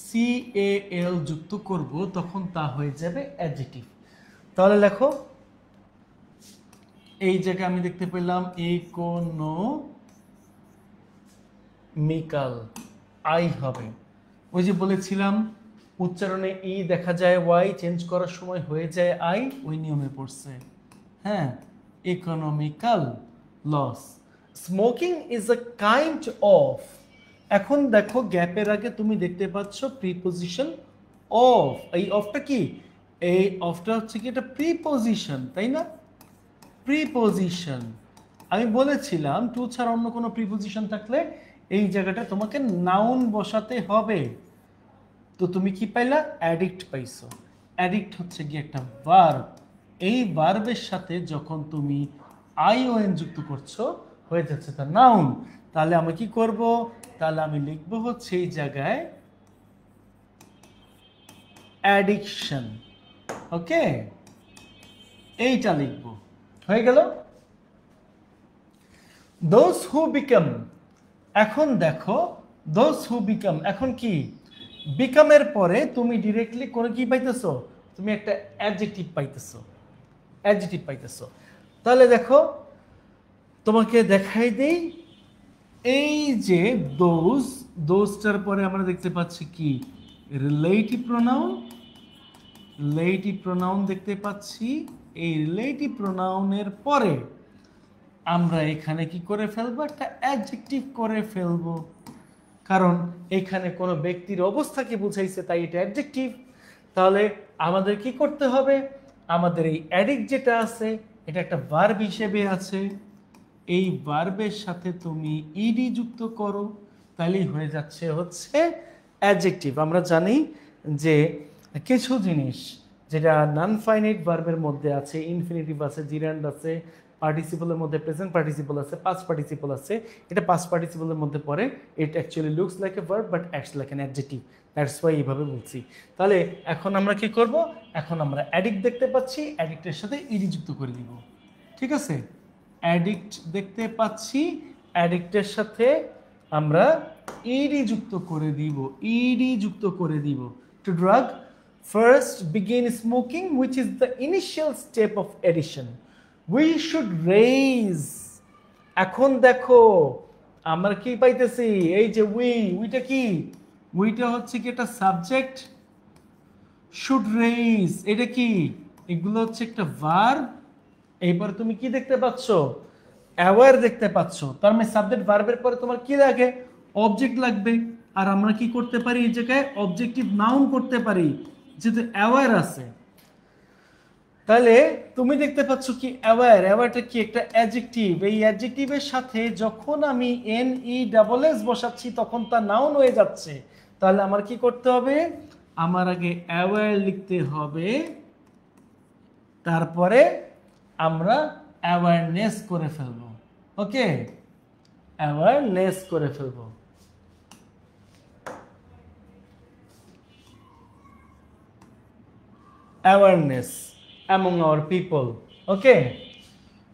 CAL যুক্ত করব, তখন তা হয়ে যাবে অ্যাডজেক্টিভ। তাহলে লেখো, এই জায়গায় আমি দেখতে পেলাম ইকোনমিক্যাল, আই হবে। ওই যে বলেছিলাম উচ্চারণে ই দেখা যায় ওয়াই, চেঞ্জ করার সময় হয়ে যায় আই, ওই নিয়মে পড়ছে। হ্যাঁ, economical loss. Smoking is a kind of. এখন দেখো গ্যাপের আগে তুমি দেখতে পাচ্ছ প্রিপোজিশন অফ। এই অফটা কি? এই অফটা হচ্ছে কি এটা প্রিপোজিশন, তাই না? প্রিপোজিশন। আমি বলেছিলাম টু ছাড়া অন্য কোনো প্রিপোজিশন থাকলে এই জায়গাটা তোমাকে নাউন বসাতে হবে। তো তুমি কি পাইলা? অ্যাডিক্ট পাইছো। অ্যাডিক্ট হচ্ছে কি একটা ভার্ব। এই ভার্বের সাথে যখন তুমি আইওএন যুক্ত করছো হয়ে যাচ্ছে তার নাউন। তাহলে আমি কি করব? তাহলে আমি লিখবো হচ্ছে এই জায়গায় অ্যাডিকশন। ওকে, এইটা লিখবো। হয়ে গেল। Those who become. এখন দেখো দোজ হু বিকাম, এখন কি? বিকামের পরে তুমি ডিরেক্টলি কোনো কি পাইতেছো? তুমি একটা অ্যাডজেক্টিভ পাইতেছো। অ্যাডজেক্টিভ পাইতেছো। তাহলে দেখো তোমাকে দেখাই দেই, এই যে দোজ, দোজটার পরে আমরা দেখতে পাচ্ছি কি? Relative pronoun. রিলেটিভ প্রোনাউন দেখতে পাচ্ছি। এই রিলেটিভ প্রোনাউনের পরে আমরা এখানে কি করে ফেলবো? একটা অ্যাডজেক্টিভ করে ফেলবো, কারণ এখানে কোনো ব্যক্তির অবস্থাকে বুঝাইছে, তাই এটা অ্যাডজেক্টিভ। তাহলে আমাদের কি করতে হবে? আমাদের এই অ্যাডিক্ট যেটা আছে এটা একটা ভার্ব হিসেবে আছে, এই ভার্বের সাথে তুমি ইডি যুক্ত করো, তাহলেই হয়ে যাচ্ছে হচ্ছে অ্যাডজেক্টিভ। আমরা জানি যে কিছু জিনিস যেটা নন ফাইনাইট ভার্বের মধ্যে আছে, ইনফিনিটিভ আছে, জিরান্ড আছে, পার্টিসিপলের মধ্যে প্রেজেন্ট পার্টিসিপল আছে, পাস্ট পার্টিসিপল আছে, এটা পাস্ট পার্টিসিপলের মধ্যে পড়ে। It actually looks like a verb but acts like an adjective. That's why এইভাবে বলছি। তাহলে এখন আমরা কি করব? এখন আমরা অ্যাডিক্ট দেখতে পাচ্ছি, অ্যাডিক্টের সাথে ইডি যুক্ত করে দিব। ঠিক আছে, অ্যাডিক্ট দেখতে পাচ্ছি, অ্যাডিক্টের সাথে আমরা ইডি যুক্ত করে দিব। ইডি যুক্ত করে দিব। To drug first begin smoking which is the initial step of addition. We should raise. এখন দেখো আমরা কি পাইতেছি? এই যে উইটা কি? উইটা হচ্ছে কি একটা সাবজেক্ট। শুড রেইজ এটা কি? এগুলো হচ্ছে একটা ভার্ব। এইবার তুমি কি দেখতে পাচ্ছ? অ্যাওয়ার দেখতে পাচ্ছ। তার মানে সাবজেক্ট ভার্বের পরে তোমার কি লাগে? অবজেক্ট লাগবে। আর আমরা কি করতে পারি? এই জায়গায় অবজেক্টিভ নাউন করতে পারি, যেহেতু অ্যাওয়ার আছে। তাহলে তুমি দেখতে পাচ্ছ কি অ্যাওয়ার। অ্যাওয়ারটা কি? একটা অ্যাডজেক্টিভ। এই অ্যাডজেক্টিভের সাথে যখন আমি NESS বসাচ্ছি তখন তা নাউন হয়ে যাচ্ছে। তাহলে আমার কি করতে হবে? আমার আগে অ্যাওয়ার লিখতে হবে, তারপরে আমরা অ্যাওয়ারনেস করে ফেলবো। ওকে, অ্যাওয়ারনেস করে ফেলবো। Awareness among our people. Okay,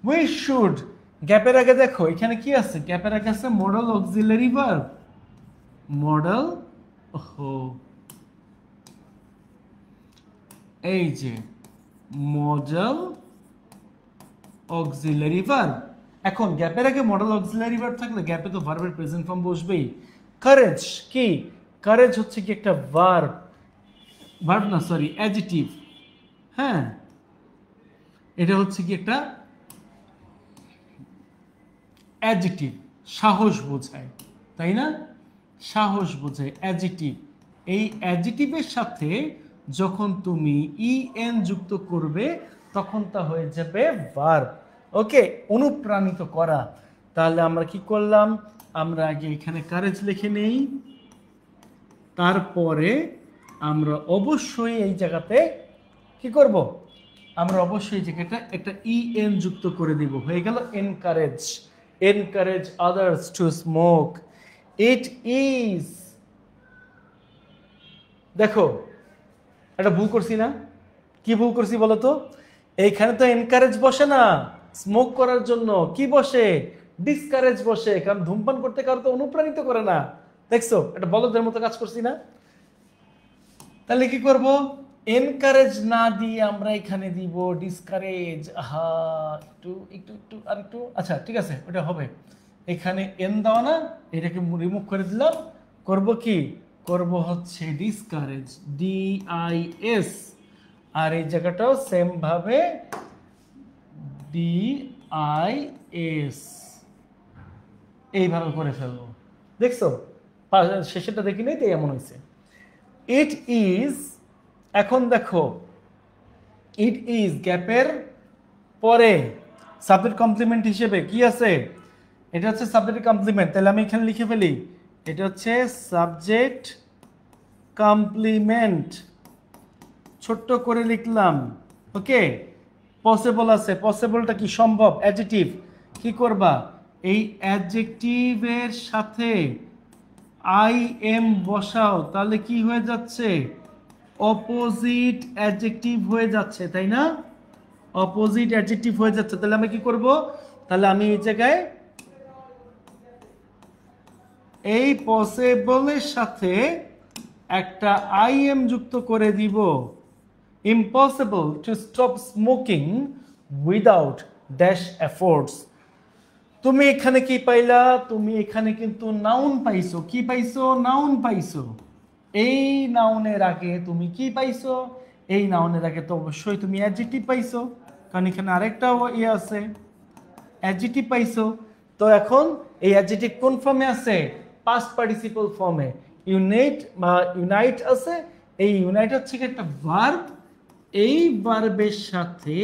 we should। গ্যাপের আগে দেখো এখানে কি আছে? গ্যাপের আগে আছে মডেল অক্সিলারি ভার্ব। মডেল, এই যে মডেল অক্সিলারি ভার্ব। এখন গ্যাপের আগে মডেল অক্সিলারি ভার্ব থাকলে গ্যাপে তো ভার্বের প্রেজেন্ট ফর্ম বসবেই। কারেজ কি? কারেজ হচ্ছে কি একটা ভার্ব, ভার্ব না সরি অ্যাডজেক্টিভ। হ্যাঁ, এটা হচ্ছে কি একটা অ্যাডজেক্টিভ, সাহস বোঝায়, তাই না? সাহস বোঝায় অ্যাডজেক্টিভ। এই অ্যাডজেক্টিভের সাথে যখন তুমি EN যুক্ত করবে তখন তা হয়ে যাবে ভার্ব। ওকে, অনুপ্রাণিত করা। তাহলে আমরা কি করলাম? আমরা আগে এখানে কারেজ লিখে নেই। তারপরে আমরা অবশ্যই এই জায়গাতে কি করব, আমরা অবশ্যই এই জায়গাটা একটা ইএন যুক্ত করে দিব, হয়ে গেল encourage, encourage others to smoke. It is, দেখো একটা ভুল করছি না? কি ভুল করছি বলো তো? এইখানে তো এনকারেজ বসে না স্মোক করার জন্য, কি বসে? ডিসকারেজ বসে, কারণ ধূমপান করতে কারো তো অনুপ্রাণিত করে না। দেখছো এটা বলদের মতো কাজ করছি না? তাহলে কি করব, এনকারেজ না দিয়ে আমরা এখানে দিব ডিসকারেজ। হা, একটু একটু একটু আর একটু, আচ্ছা ঠিক আছে ওটা হবে। এখানে এন দাও না, এটাকে রিমুভ করে দিলাম, করব কি, করব হচ্ছে ডিসকারেজ, DIS, আর এই জায়গাটাও সেম ভাবে DIS, এইভাবে করে ফেলবো। দেখছো শেষেরটা দেখি নাই, তাই এমন হয়েছে। ইট ইজ, এখন দেখো ইট ইজ গ্যাপের পরে সাবজেক্ট কমপ্লিমেন্ট হিসেবে কি আছে, এটা হচ্ছে সাবজেক্ট কমপ্লিমেন্ট, তাহলে আমি এখানে লিখে ফেলি, এটা হচ্ছে সাবজেক্ট কমপ্লিমেন্ট, ছোট্ট করে লিখলাম। ওকে, পসিবল আছে, পসিবলটা কি, সম্ভব, অ্যাডজেক্টিভ, কি করবা, এই অ্যাডজেক্টিভের সাথে IM বসাও, তাহলে কি হয়ে যাচ্ছে, অপোজিট অ্যাডজেক্টিভ হয়ে যাচ্ছে, তাই না? অপোজিট অ্যাডজেক্টিভ হয়ে যাচ্ছে, তাহলে আমি কি করব, তাহলে আমি এই জায়গায় এই পসিবলের সাথে একটা IM যুক্ত করে দিব, impossible to stop smoking without dash efforts. তুমি এখানে কি পাইলা, তুমি এখানে কিন্তু নাউন পাইছো, কি পাইছো, নাউন পাইছো। এই নাউনের আগে তুমি কি পাইছো, এই নাউনের আগে তো অবশ্যই তুমি অ্যাডজেক্টিভ পাইছো, কারণ এখানে আরেকটা ইয়ে আছে, অ্যাডজেক্টিভ পাইছো। তো এখন এই অ্যাডজেক্টিভ কোন ফর্মে আছে, পাস্ট পার্টিসিপল ফর্মে, ইউনাইট বা ইউনাইট আছে, এই ইউনাইট হচ্ছে একটা ভার্ব, এই ভার্বের সাথে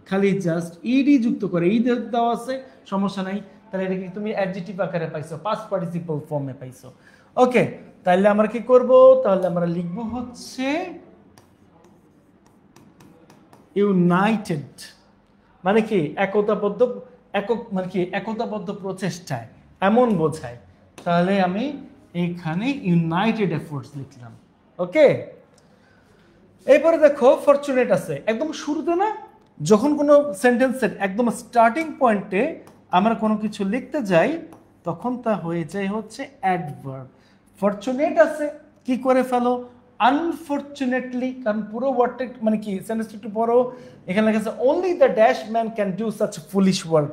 খালি জাস্ট ইডি যুক্ত করে, ই দেওয়া আছে, সমস্যা নাই, তাহলে এটা কি তুমি অ্যাডজেক্টিভ আকারে পাইছো, পাস্ট পার্টিসিপল ফর্মে পাইছো। ওকে, তাহলে আমরা কি করব, তাহলে আমরা লিখব হচ্ছে ইউনাইটেড, মানে কি একতাবদ্ধ, একক, মানে কি একতাবদ্ধ প্রচেষ্টায়, এমন বোঝায়। তাহলে আমি এইখানে ইউনাইটেড এফোর্টস লিখলাম। ওকে, এরপরে দেখো ফরচুনেট আছে একদম শুরুতে না, যখন কোনো সেন্টেন্সের একদম স্টার্টিং পয়েন্টে আমরা কোনো কিছু লিখতে যাই তখন তা হয়ে যায় হচ্ছে অ্যাডভার্ব। ফরচুনেট আছে, কি করে ফেলো, আনফরচুনেটলি, কারণ পুরো ওয়ার্ডটা মানে কি সেন্টেন্সটা একটু বড়, এখানে লেখা আছে only the dash man can do such foolish work.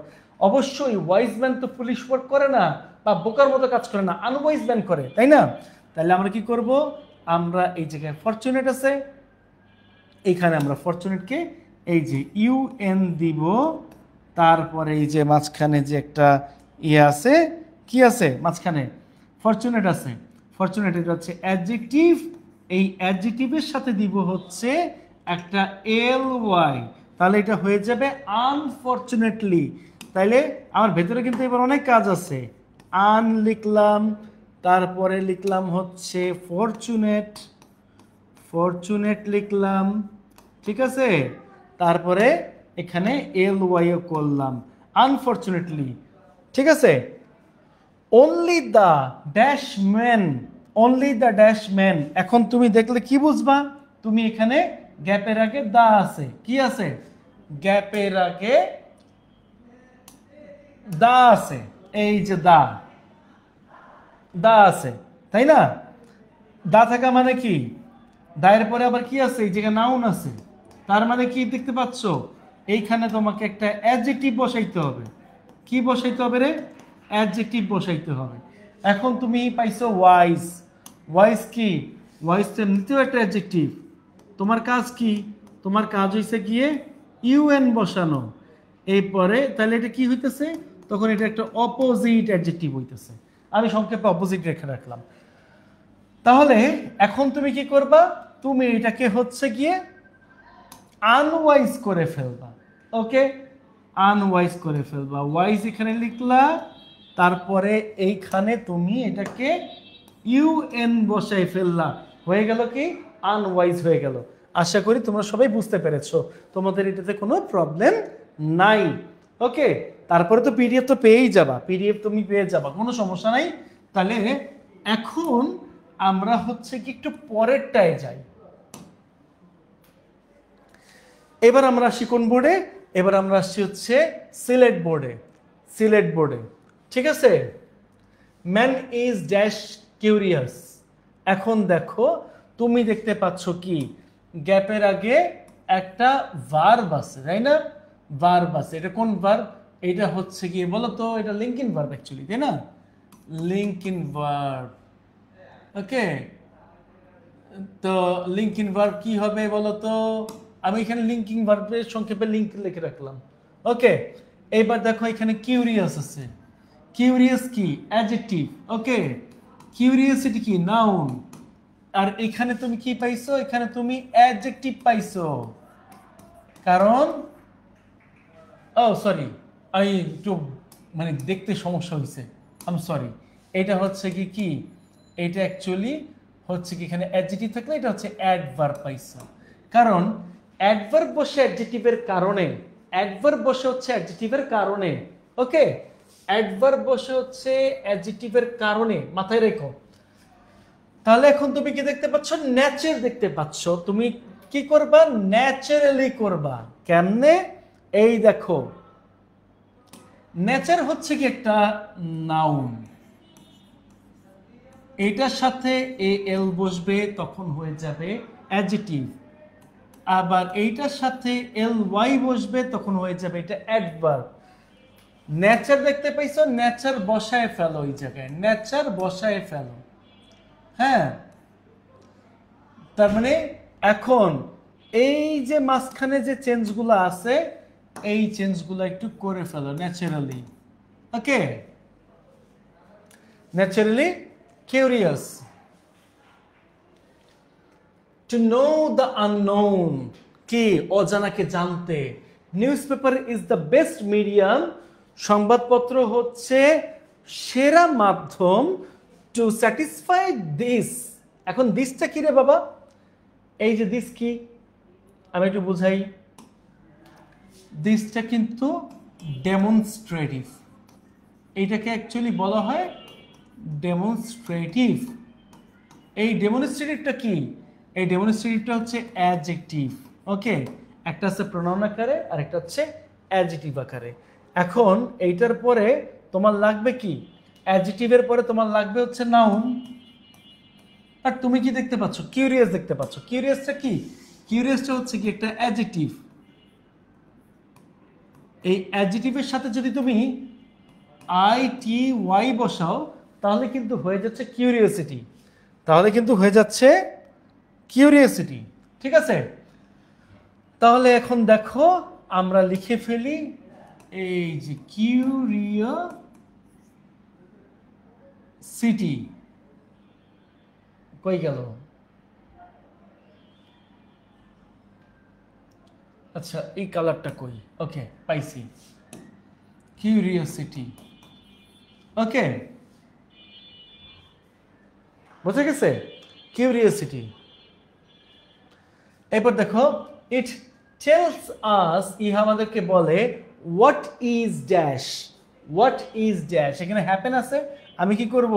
অবশ্যই ওয়াইজ ম্যান তো ফুলিশ ওয়ার্ক করে না, বা বোকার মতো কাজ করে না, আনওয়াইজ ম্যান করে, তাই না? তাহলে আমরা কি করব, আমরা এই জায়গায় ফরচুনেট আছে, এইখানে আমরা ফরচুনেটকে এই যে UN দিব, তারপরে এই যে মাঝখানে যে একটা ইয়ে আছে, কি আছে মাঝখানে, ফরচুনেট আছে, ফরচুনেট এটা হচ্ছে অ্যাডজেক্টিভ, এই অ্যাডজেক্টিভের সাথে দিব হচ্ছে একটা LY, তাহলে এটা হয়ে যাবে আনফরচুনেটলি। তাইলে আমার ভেতরে কিন্তু এবার অনেক কাজ আছে, আন লিখলাম, তারপরে লিখলাম হচ্ছে ফরচুনেট, ফরচুনেট লিখলাম, ঠিক আছে, তারপরে এখানে LY ও করলাম, আনফরচুনেটলি, ঠিক আছে। Only the dash man, only the dash man, এখন তুমি দেখলে কি বুঝবা, তুমি এখানে গ্যাপের আগে দা আছে, কি আছে, গ্যাপের আগে দা আছে, এই যে দা, দা আছে, তাই না? দা থাকা মানে কি, দায়ের পরে আবার কি আছে, এই জায়গায় নাউন আছে, তার মানে কি দেখতে পাচ্ছ, এইখানে তোমাকে একটা অ্যাডজেক্টিভ বসাইতে হবে, কি বসাইতে হবে রে, অ্যাডজেক্টিভ বসাইতে হবে। এখন তুমি পাইছো ওয়াইজ, ওয়াইজ কি, ওয়াইজ তো এমনিতেও একটা অ্যাডজেক্টিভ, তোমার কাজ কি, তোমার কাজ হইছে গিয়ে UN বসানো, এরপরে তাহলে এটা কি হইতেছে, তখন এটা একটা অপোজিট অ্যাডজেক্টিভ হইতেছে, আমি সংক্ষেপে অপোজিট রেখে রাখলাম। তাহলে এখন তুমি কি করবা, তুমি এটাকে হচ্ছে গিয়ে আনওয়াইজ করে ফেলবা। ওকে, আনওয়াইজ করে ফেলবা, ওয়াইজ এখানে লিখলা, তারপরে এইখানে তুমি এটাকে ইউএন বসাই ফেললা, হয়ে গেল কি আনওয়াইজ হয়ে গেল। আশা করি তোমরা সবাই বুঝতে পেরেছো, তোমাদের এটাতে কোনো প্রবলেম নাই। ওকে, তারপরে তো পিডিএফ তো পেয়েই যাবা, পিডিএফ তুমি পেয়ে যাবা, কোনো সমস্যা নাই। তাহলে এখন আমরা হচ্ছে কি একটু পরেরটায় যাই। এবার আমরা আসি কোন বোর্ডে? এবার আমরা আসছি হচ্ছে সিলেট বোর্ডে। সিলেট বোর্ডে, ঠিক আছে। Man is dash curious. এখন দেখো তুমি দেখতে পাচ্ছ কি গ্যাপের আগে একটা ভার্ব আছে, তাই না? ভার্ব আছে, এটা কোন ভার্ব? এটা হচ্ছে কি বলো তো, এটা লিঙ্কিং ভার্ব অ্যাকচুয়ালি, তাই না? Linking verb. ওকে, তো লিঙ্কিং ভার্ব কি হবে বলো তো? আমি এখানে লিঙ্কিং ভার্বের সংক্ষেপে লিঙ্ক লিখে রাখলাম। ওকে, এইবার দেখো এখানে কিউরিয়াস আছে। কিউরিয়াস কি? অ্যাডজেক্টিভ। ওকে, কিউরিয়াসিটি কি? নাউন। আর এখানে তুমি কি পাইছো? এখানে তুমি অ্যাডজেক্টিভ পাইছো, কারণ সরি, আমি একটু মানে দেখতে সমস্যা হয়েছে, আই এম সরি। এটা হচ্ছে কি কি এটা অ্যাকচুয়ালি হচ্ছে কি এখানে অ্যাডজেক্টিভ থাকলে এটা হচ্ছে অ্যাডভার্ব পাইছো, কারণ অ্যাডভার্ব বসে অ্যাডজেক্টিভের কারণে, অ্যাডভার্ব বসে হচ্ছে অ্যাডজেক্টিভের কারণে। ওকে, অ্যাডভার্ব বসে হচ্ছে অ্যাডজেক্টিভের কারণে, মাথায় রেখো। তাহলে এখন তুমি কি দেখতে পাচ্ছ? ন্যাচার দেখতে পাচ্ছ। তুমি কি করবা? ন্যাচারালি করবা। কেমনে? এই দেখো, নেচার হচ্ছে কি একটা নাউন, এটার সাথে এল বসবে তখন হয়ে যাবে অ্যাডজেক্টিভ, আবার এইটার সাথে এল ওয়াই বসবে তখন হয়ে যাবে এটা অ্যাডভার্ব। নেচার দেখতে পাইছো? নেচার বসায় ফেলো, এই জায়গায় নেচার বসায় ফেলো। হ্যাঁ, তার মানে এখন এই যে মাঝখানে যে চেঞ্জগুলো আছে, এই চেঞ্জগুলো একটু করে ফেলো naturally. Okay, naturally curious. To know the unknown, কি? অজানাকে জানতে। Newspaper is the best medium, সংবাদপত্র হচ্ছে সেরা মাধ্যম। টু স্যাটিসফাই দিস, এখন দিসটা কি রে বাবা? এই যে দিস কি, আমি একটু বুঝাই। দিসটা কিন্তু ডেমনস্ট্রেটিভ, এইটাকে অ্যাকচুয়ালি বলা হয় ডেমনস্ট্রেটিভ। এই ডেমনস্ট্রেটিভটা কি? এই ডেমনস্ট্রেটিভটা হচ্ছে অ্যাডজেক্টিভ। ওকে, একটা হচ্ছে প্রোনাউন আকারে আর একটা হচ্ছে অ্যাডজেক্টিভ আকারে। এখন এইটার পরে তোমার লাগবে কি? অ্যাডজেক্টিভের পরে তোমার লাগবে হচ্ছে নাউন। আর তুমি কি দেখতে পাচ্ছ? কিউরিয়াস দেখতে পাচ্ছ। কিউরিয়াসটা কি? কিউরিয়াসটা হচ্ছে কি একটা অ্যাডজেক্টিভ। এই অ্যাডজেক্টিভের সাথে যদি তুমি আই-টি-ওয়াই বসাও তাহলে কিন্তু হয়ে যাচ্ছে কিউরিওসিটি, তাহলে কিন্তু হয়ে যাচ্ছে কিউরিওসিটি। ঠিক আছে, তাহলে এখন দেখো আমরা লিখে ফেলি এই যে কিউরিওসিটি। কই গেল? আচ্ছা, এই কালারটা কই? ওকে, পাইছি, কিউরিওসিটি। ওকে, বুঝে গেছে? কিউরিওসিটি। এরপর দেখো, ইট টেলস আস, ইহা আমাদেরকে বলে what is dash. What is dash, এখানে হ্যাপেন আছে। আমি কি করব?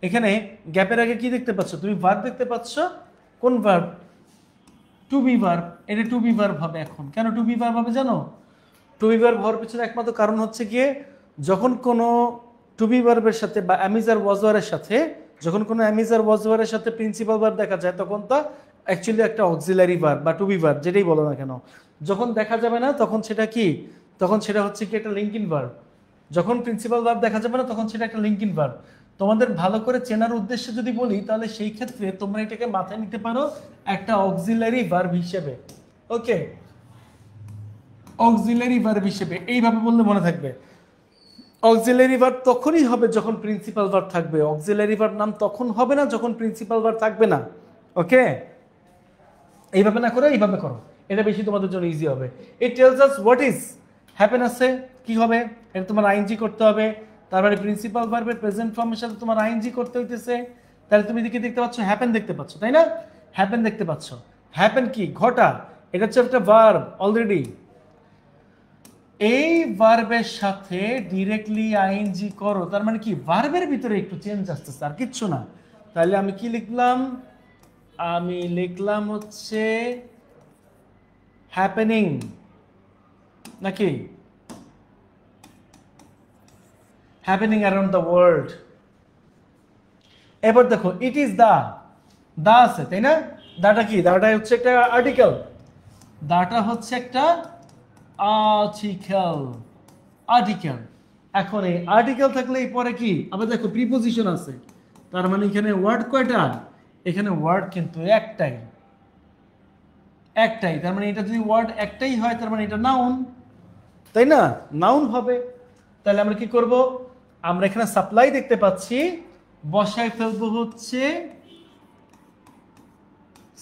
এখানে গ্যাপের আগে কি দেখতে পাচ্ছ? তুমি ভার্ব দেখতে পাচ্ছ। কোন ভার্ব? To be verb. এটা টু বি ভার্ব হবে এখন। কেন টু বি ভার্ব হবে জানো? টু বি ভার্ব হওয়ার পিছনে একমাত্র কারণ হচ্ছে গিয়ে যখন কোনো টু বি ভার্বের সাথে বা অ্যামিজার ওয়াজওয়ারের সাথে, যখন কোনো অ্যামিজার ওয়াজওয়ারের সাথে প্রিন্সিপাল ভার্ব দেখা যায় তখন তা অ্যাকচুয়ালি একটা অক্সিলারি ভার্ব বা টু বি ভার্ব, যেটাই বলো না কেন। যখন দেখা যাবে না তখন সেটা কি? তখন সেটা হচ্ছে কি একটা লিঙ্কিং ভার্ব। যখন প্রিন্সিপাল ভার্ব দেখা যাবে না তখন সেটা একটা লিঙ্কিং ভার্ব। তোমাদের ভালো করে চেনার উদ্দেশ্যে যদি বলি তাহলে সেই ক্ষেত্রে তোমরা এটাকে মাথায় নিতে পারো একটা অক্সিলারি ভার্ব হিসেবে। ওকে, অক্সিলারি ভার্ব হিসেবে এইভাবে বললে মনে থাকবে। অক্সিলারি ভার্ব তখনই হবে যখন প্রিন্সিপাল ভার্ব থাকবে। অক্সিলারি ভার্ব নাম তখন হবে না যখন প্রিন্সিপাল ভার্ব থাকবে না। ওকে, এইভাবে না করে এইভাবে করো, এটা বেশি তোমাদের জন্য ইজি হবে। It tells us what is happen আছে, কি হবে? এটা তোমার আইএনজি করতে হবে। তারপরে প্রিন্সিপাল ভার্বের প্রেজেন্ট ফর্মের সাথে তোমার আইএনজি করতে হইতেছে, তাহলে তুমি কি দেখতে পাচ্ছ? হ্যাপেন দেখতে পাচ্ছ, তাই না? হ্যাপেন দেখতে পাচ্ছ। হ্যাপেন কি? ঘটা। এটা হচ্ছে একটা ভার্ব অলরেডি। এই ভার্বের সাথে ডিরেক্টলি আইএনজি করো, তার মানে কি ভার্বের ভিতরে একটু চেঞ্জ আসতেছে, আর কিচ্ছু না। তাহলে আমি কি লিখলাম? আমি লিখলাম হচ্ছে হ্যাপেনিং, নাকি হ্যাপেনিং অ্যারাউন্ড দ্য ওয়ার্ল্ড। এবার দেখো, ইট ইজ দা, দা আছে তাই না? দাটা কি? দাটা হচ্ছে একটা আর্টিকেল, দাটা হচ্ছে একটা আর্টিকেল, আর্টিকেল। এখন এই আর্টিকেল থাকলে পরে কি? আবার দেখো প্রিপোজিশন আছে, তার মানে এখানে ওয়ার্ড কয়টা? এখানে ওয়ার্ড কিন্তু একটাই, একটাই। তার মানে এটা যদি ওয়ার্ড একটাই হয় তার মানে এটা নাউন, তাই না? নাউন হবে। তাহলে আমরা কি করব? আমরা এখানে সাপ্লাই দেখতে পাচ্ছি, বসায় ফেলবো হচ্ছে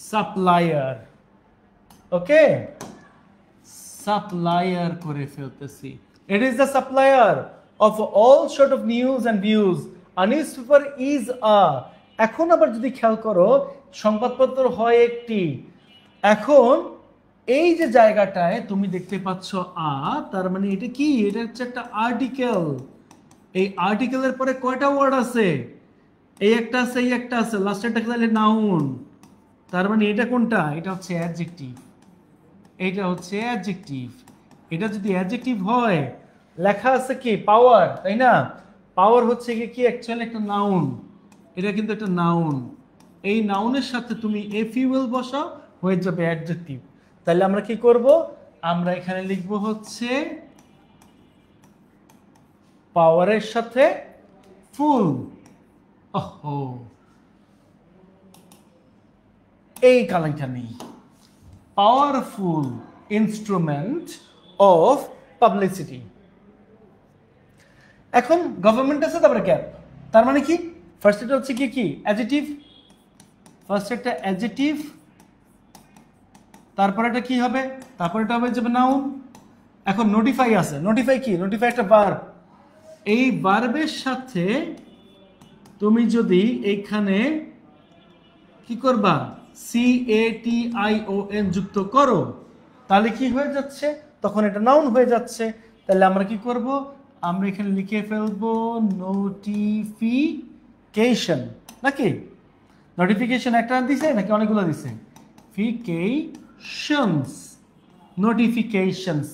সাপ্লায়ার। ওকে, সাপ্লায়ার করে ফেলতেছি। It is the supplier of all sort of news and views. A news paper is a. এখন আবার যদি খেয়াল করো, সংবাদপত্র হয় একটি। এখন এই যে জায়গাটায় তুমি দেখতে পাচ্ছ আ, তার মানে এটা কি? এটা হচ্ছে একটা আর্টিকেল। এই আর্টিকেলের পরে কয়টা ওয়ার্ড আছে? এই একটা আছে, এই একটা আছে, লাস্টেরটা তাহলে নাউন। তার মানে এটা কোনটা? এটা হচ্ছে অ্যাডজেক্টিভ, এটা হচ্ছে অ্যাডজেক্টিভ। এটা যদি অ্যাডজেক্টিভ হয়, লেখা আছে কি? পাওয়ার, তাই না? পাওয়ার হচ্ছে কি? অ্যাকচুয়ালি একটা নাউন। এটা কিন্তু একটা নাউন। এই নাউনের সাথে তুমি এফইউএল বসাও, হয়ে যাবে অ্যাডজেক্টিভ। তাহলে আমরা কি করব? আমরা এখানে লিখবো হচ্ছে পাওয়ারের সাথে ফুল। ওহো, এই কালারটা নেই। Powerful instrument of publicity. এখন গভর্নমেন্ট আছে, তারপরে ক্যাপ। তার মানে কি? ফার্স্ট এটা হচ্ছে কি? কি অ্যাডজেক্টিভ। ফার্স্ট একটা অ্যাডজেক্টিভ, তারপর এটা কি হবে? তারপর এটা হবে যাবে নাউন। এখন নোটিফাই আছে। নোটিফাই কি? নোটিফাই একটা ভার্ব। এই ভার্বের সাথে তুমি যদি এইখানে কি করবা? CATION যুক্ত করো, তাহলে কি হয়ে যাচ্ছে? তখন এটা নাউন হয়ে যাচ্ছে। তাহলে আমরা কি করব? আমরা এখানে লিখে ফেলবো নোটিফিকেশন, নাকি? নোটিফিকেশন একটা দিছে নাকি অনেকগুলো দিছে? ফিকেশনস, নোটিফিকেশনস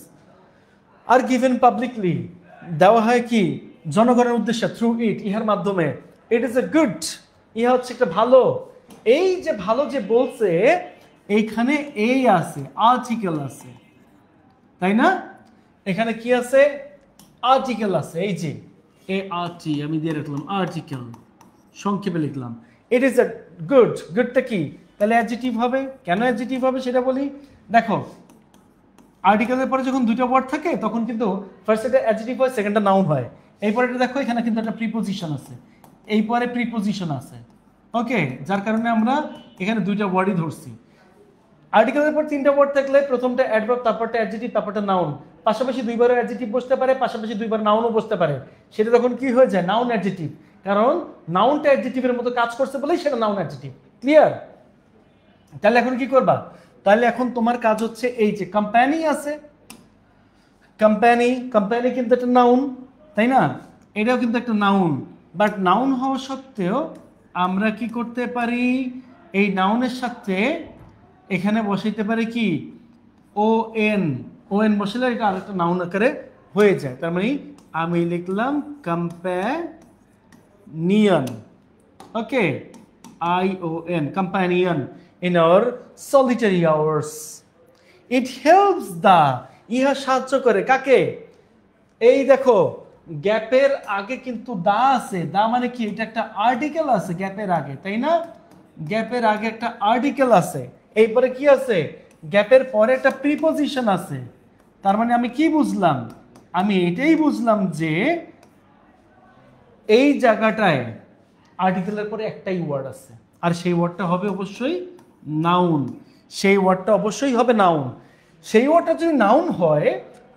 আর গিভেন পাবলিকলি, দেওয়া হয় কি? জনগণের উদ্দেশ্যে, থ্রু ইট, ইহার মাধ্যমে। ইট ইজ এ গুড, ইহা হচ্ছে একটা ভালো। এই যে ভালো যে বলছে, এইখানে এই আছে, আর্টিকেল আছে, তাই না? এখানে কি আছে? আর্টিকেল আছে। এই যে ART আমি দিয়ে রাখলাম, আর্টিকেল সংক্ষেপে লিখলাম। It is a good. গুডটা কি? তাহলে অ্যাডজেক্টিভ হবে। কেন অ্যাডজেক্টিভ হবে সেটা বলি। দেখো, আর্টিকেলের পরে যখন দুইটা ওয়ার্ড থাকে তখন কিন্তু ফার্স্ট এটা অ্যাডজেক্টিভ হয়, সেকেন্ডটা নাউন হয়। এই পরেটা দেখো, এখানে কিন্তু একটা প্রিপোজিশন আছে, এই পরে প্রিপোজিশন আছে। ওকে, যার কারণে আমরা এখানে দুইটা ওয়ার্ডই ধরছি। আর্টিকেলের পর তিনটা ওয়ার্ড থাকলে প্রথমটা অ্যাডভার্ব, তারপরটা অ্যাডজেক্টিভ, তারপরটা নাউন। পাশাপাশি দুইবার অ্যাডজেক্টিভ বসতে পারে, পাশাপাশি দুইবার নাউনও বসতে পারে। সেটা তখন কি হয়ে যায়? Noun adjective. কারণ নাউনটা অ্যাডজেক্টিভের মতো কাজ করছে বলেই সেটা নাউন অ্যাডজেক্টিভ। ক্লিয়ার? তাহলে এখন কি করবা? তাহলে এখন তোমার কাজ হচ্ছে, এই যে কোম্পানি আছে, কোম্পানি, কোম্পানি কিন্তু একটা নাউন, তাই না? এটাও কিন্তু একটা নাউন। বাট নাউন হওয়া সত্ত্বেও আমরা কি করতে পারি? এই নাউনের সাথে এখানে বসাইতে পারি কি? ON। ON বসালে এটা আরেকটা নাউন আকারে হয়ে যায়। তার মানে আমি লিখলাম companion. Okay, ION, companion in our solitary hours. It helps the, ইহা সাহায্য করে কাকে? এই দেখো, গ্যাপের আগে কিন্তু দা আছে। দা মানে কি? এটা একটা আর্টিকেল আছে গ্যাপের আগে, তাই না? গ্যাপের আগে একটা আর্টিকেল আছে, এরপরে কি আছে? গ্যাপের পরে একটা প্রিপোজিশন আছে। তার মানে আমি কি বুঝলাম? আমি এটাই বুঝলাম যে এই জায়গাটায় আর্টিকেলের পরে একটাই ওয়ার্ড আছে, আর সেই ওয়ার্ডটা হবে অবশ্যই নাউন। সেই ওয়ার্ডটা অবশ্যই হবে নাউন। সেই ওয়ার্ডটা যদি নাউন হয়,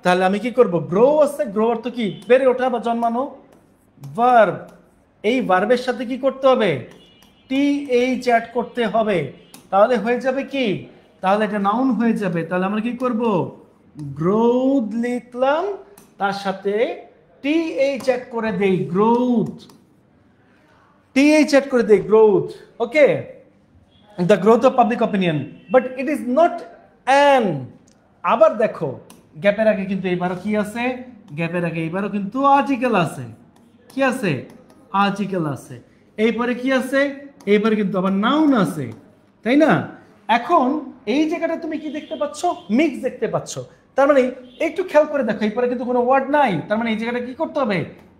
তাহলে আমি কি করব? গ্রো আছে, গ্রো অর্থ কি? বেড়ে ওঠা বা জন্মানো। ভার্ব, এই ভার্বের সাথে কি করতে হবে? টি এইচ অ্যাড করতে হবে, তাহলে হয়ে যাবে কি, তাহলে এটা নাউন হয়ে যাবে। তাহলে আমরা কি করব, গ্রোথ লিখলাম, তার সাথে টি এইচ অ্যাড করে দেই, গ্রোথ, টি এইচ অ্যাড করে দেই, growth. Okay, the growth of public opinion, but it is not an. আবার দেখো গ্যাপের আগে কিন্তু এবারও কি আছে, গ্যাপের আগে এবারও কিন্তু আর্টিকেল আছে, কি আছে, আর্টিকেল আছে। এইপরে কি আছে, এইবারে কিন্তু আবার নাউন আছে, তাই না? এখন এই জায়গাটা তুমি কি দেখতে পাচ্ছ, মিক্স দেখতে পাচ্ছ। তার মানে একটু খেয়াল করে দেখো, এরপরে কিন্তু কোনো ওয়ার্ড নাই, তার মানে এই জায়গাটা কি করতে হবে,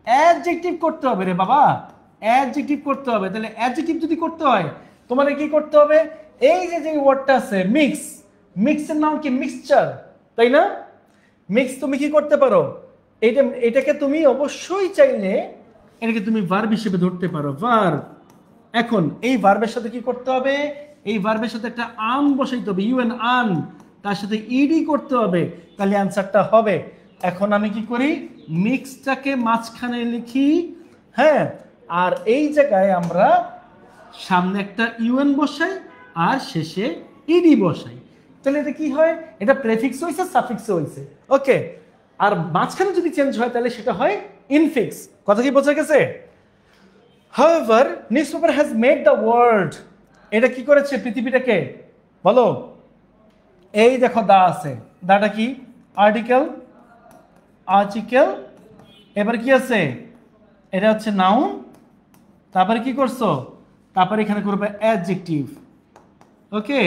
অ্যাডজেক্টিভ করতে হবে রে বাবা, অ্যাডজেক্টিভ করতে হবে। তাহলে অ্যাডজেক্টিভ যদি করতে হয় তোমাদের কি করতে হবে, এই যে যে ওয়ার্ডটা আছে মিক্স, মিক্সের নাম কি, মিক্সচার, তাই না? মিক্স তুমি কি করতে পারো, এটাকে তুমি অবশ্যই চাইলে এটাকে তুমি ভার্ব হিসেবে ধরতে পারো, ভার্ব। এখন এই ভার্বের সাথে কি করতে হবে, এই ভার্বের সাথে একটা আন বসাইতে হবে, ইউএন আন, তার সাথে ইডি করতে হবে, তাহলে অ্যান্সারটা হবে। এখন আমি কি করি, মিক্সটাকে মাঝখানে লিখি, হ্যাঁ, আর এই জায়গায় আমরা সামনে একটা ইউএন বসাই আর শেষে ইডি বসাই, তাহলে এটা কি হয়, এটা প্রেফিক্স হয়েছে, সাফিক্স হয়েছে। ওকে, আর মাঝখানে যদি চেঞ্জ হয় তাহলে সেটা হয় ইনফিক্স। কথা কি বোঝা গেছে? However, newspaper has made the world, এটা কি করেছে পৃথিবীটাকে, বলো। এই দেখো দা আছে, দাটা কি, আর্টিকেল, আর্টিকেল, এবার কি আছে, এটা হচ্ছে নাউন, তারপরে কি করছো, তারপরে এখানে করবে অ্যাডজেক্টিভ। ওকে,